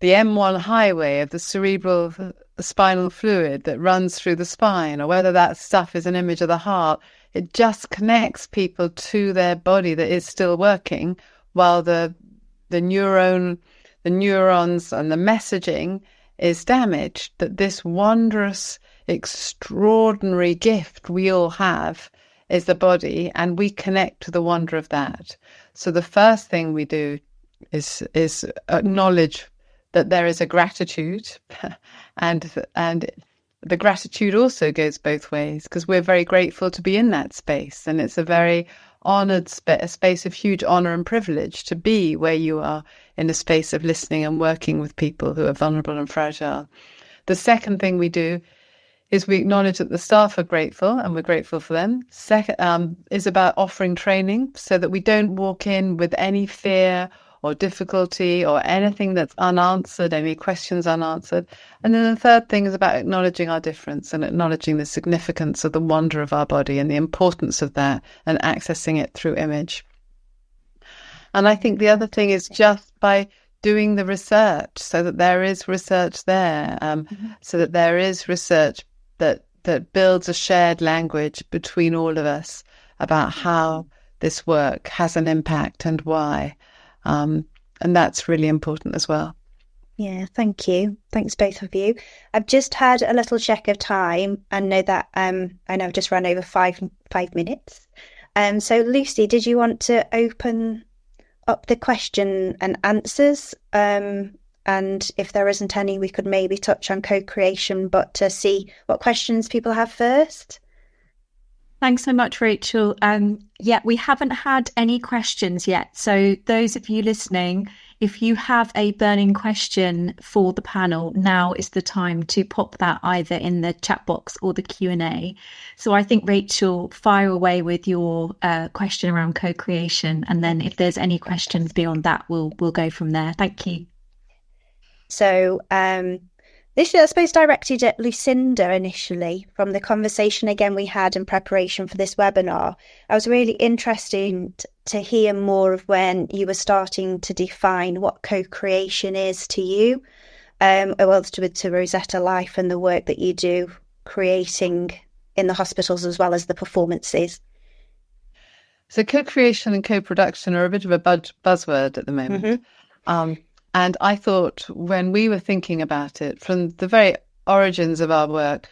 M1 highway of the cerebral spinal fluid that runs through the spine, or whether that stuff is an image of the heart, it just connects people to their body that is still working, while the neurons and the messaging is damaged. That this wondrous, extraordinary gift we all have is the body, and we connect to the wonder of that. So the first thing we do is acknowledge that there is a gratitude, and the gratitude also goes both ways, because we're very grateful to be in that space, and it's a very honoured a space of huge honour and privilege to be where you are, in a space of listening and working with people who are vulnerable and fragile. The second thing we do is we acknowledge that the staff are grateful, and we're grateful for them. Second is about offering training so that we don't walk in with any fear or difficulty or anything that's unanswered, any questions unanswered. And then the third thing is about acknowledging our difference and acknowledging the significance of the wonder of our body and the importance of that, and accessing it through image. And I think the other thing is just by doing the research, so that there is research there, so that there is research that builds a shared language between all of us about how this work has an impact and why. And that's really important as well. Yeah, thank you. Thanks, both of you. I've just had a little check of time and know that I know I've just run over five minutes. So Lucy, did you want to open up the question and answers? And if there isn't any, we could maybe touch on co-creation, but to see what questions people have first. Thanks so much, Rachel. Yeah, we haven't had any questions yet. So those of you listening, if you have a burning question for the panel, now is the time to pop that either in the chat box or the Q&A. So I think, Rachel, fire away with your question around co-creation. And then if there's any questions beyond that, we'll go from there. Thank you. So this is, I suppose, directed at Lucinda initially from the conversation again we had in preparation for this webinar. I was really interested to hear more of when you were starting to define what co-creation is to you, well, to Rosetta Life and the work that you do creating in the hospitals as well as the performances. So co-creation and co-production are a bit of a buzzword at the moment. And I thought when we were thinking about it, from the very origins of our work,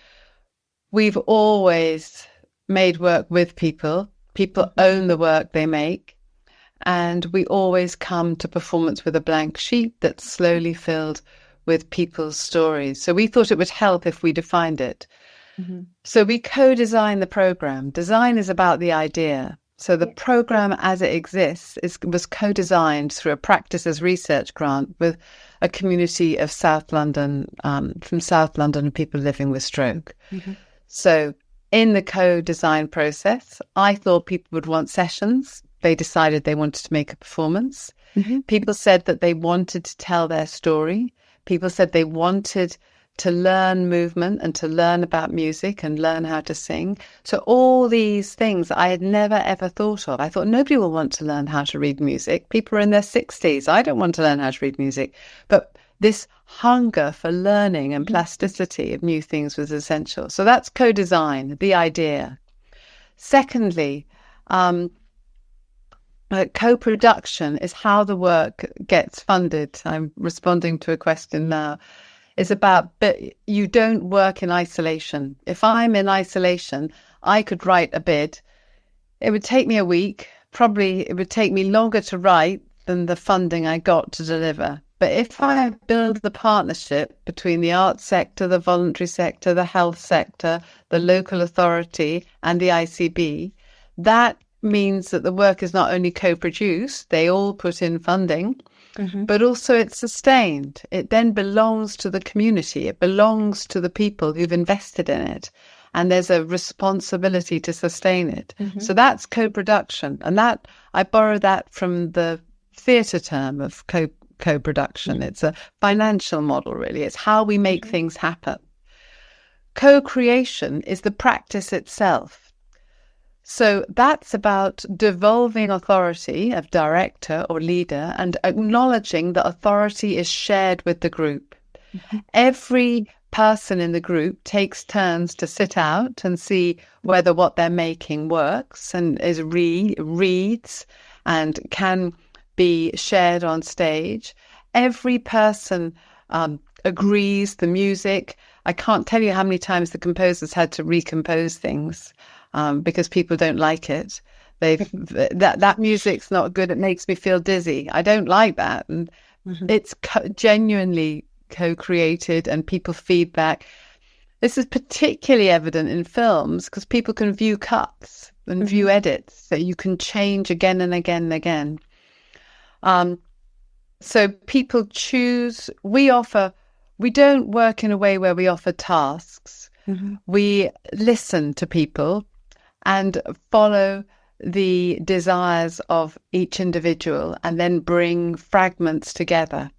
we've always made work with people. People own the work they make. And we always come to performance with a blank sheet that's slowly filled with people's stories. So we thought it would help if we defined it. So we co-design the program. Design is about the idea. So the program as it exists was co-designed through a practices research grant with a community of South London, from South London, people living with stroke. So in the co-design process, I thought people would want sessions. They decided they wanted to make a performance. People said that they wanted to tell their story. People said they wanted to learn movement and to learn about music and learn how to sing. So all these things I had never, ever thought of. I thought nobody will want to learn how to read music. People are in their 60s. I don't want to learn how to read music. But this hunger for learning and plasticity of new things was essential. So that's co-design, the idea. Secondly, co-production is how the work gets funded. I'm responding to a question now. It's about, but you don't work in isolation. If I'm in isolation, I could write a bid. It would take me a week. Probably it would take me longer to write than the funding I got to deliver. But if I build the partnership between the arts sector, the voluntary sector, the health sector, the local authority and the ICB, that means that the work is not only co-produced, they all put in funding, but also it's sustained. It then belongs to the community. It belongs to the people who've invested in it. And there's a responsibility to sustain it. So that's co-production. And that I borrow that from the theatre term of co-production. It's a financial model, really. It's how we make things happen. Co-creation is the practice itself. So that's about devolving authority of director or leader and acknowledging that authority is shared with the group. Every person in the group takes turns to sit out and see whether what they're making works and is reads and can be shared on stage. Every person agrees the music. I can't tell you how many times the composers had to recompose things. Because people don't like it. That music's not good. It makes me feel dizzy. I don't like that. And it's genuinely co-created and people feedback. This is particularly evident in films because people can view cuts and view edits. So you can change again and again and again. So people choose. We don't work in a way where we offer tasks. We listen to people and follow the desires of each individual and then bring fragments together.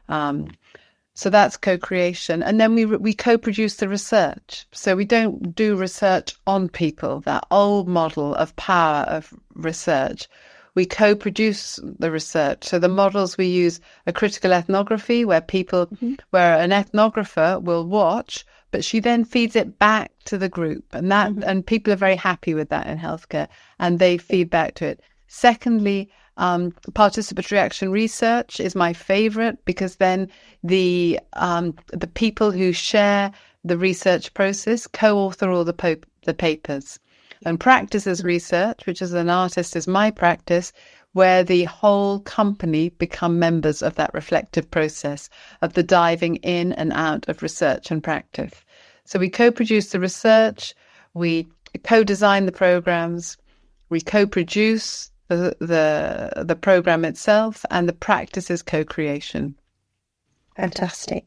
So that's co-creation. And then we co-produce the research. So we don't do research on people, that old model of power of research. We co-produce the research. So the models we use are critical ethnography, where where an ethnographer will watch, but she then feeds it back to the group, and and people are very happy with that in healthcare, and they feed back to it. Secondly, participatory action research is my favorite because then the people who share the research process co-author all the papers. And practices research, which as an artist is my practice, where the whole company become members of that reflective process of the diving in and out of research and practice. So we co-produce the research, we co-design the programs, we co-produce the program itself, and the practice is co-creation. Fantastic.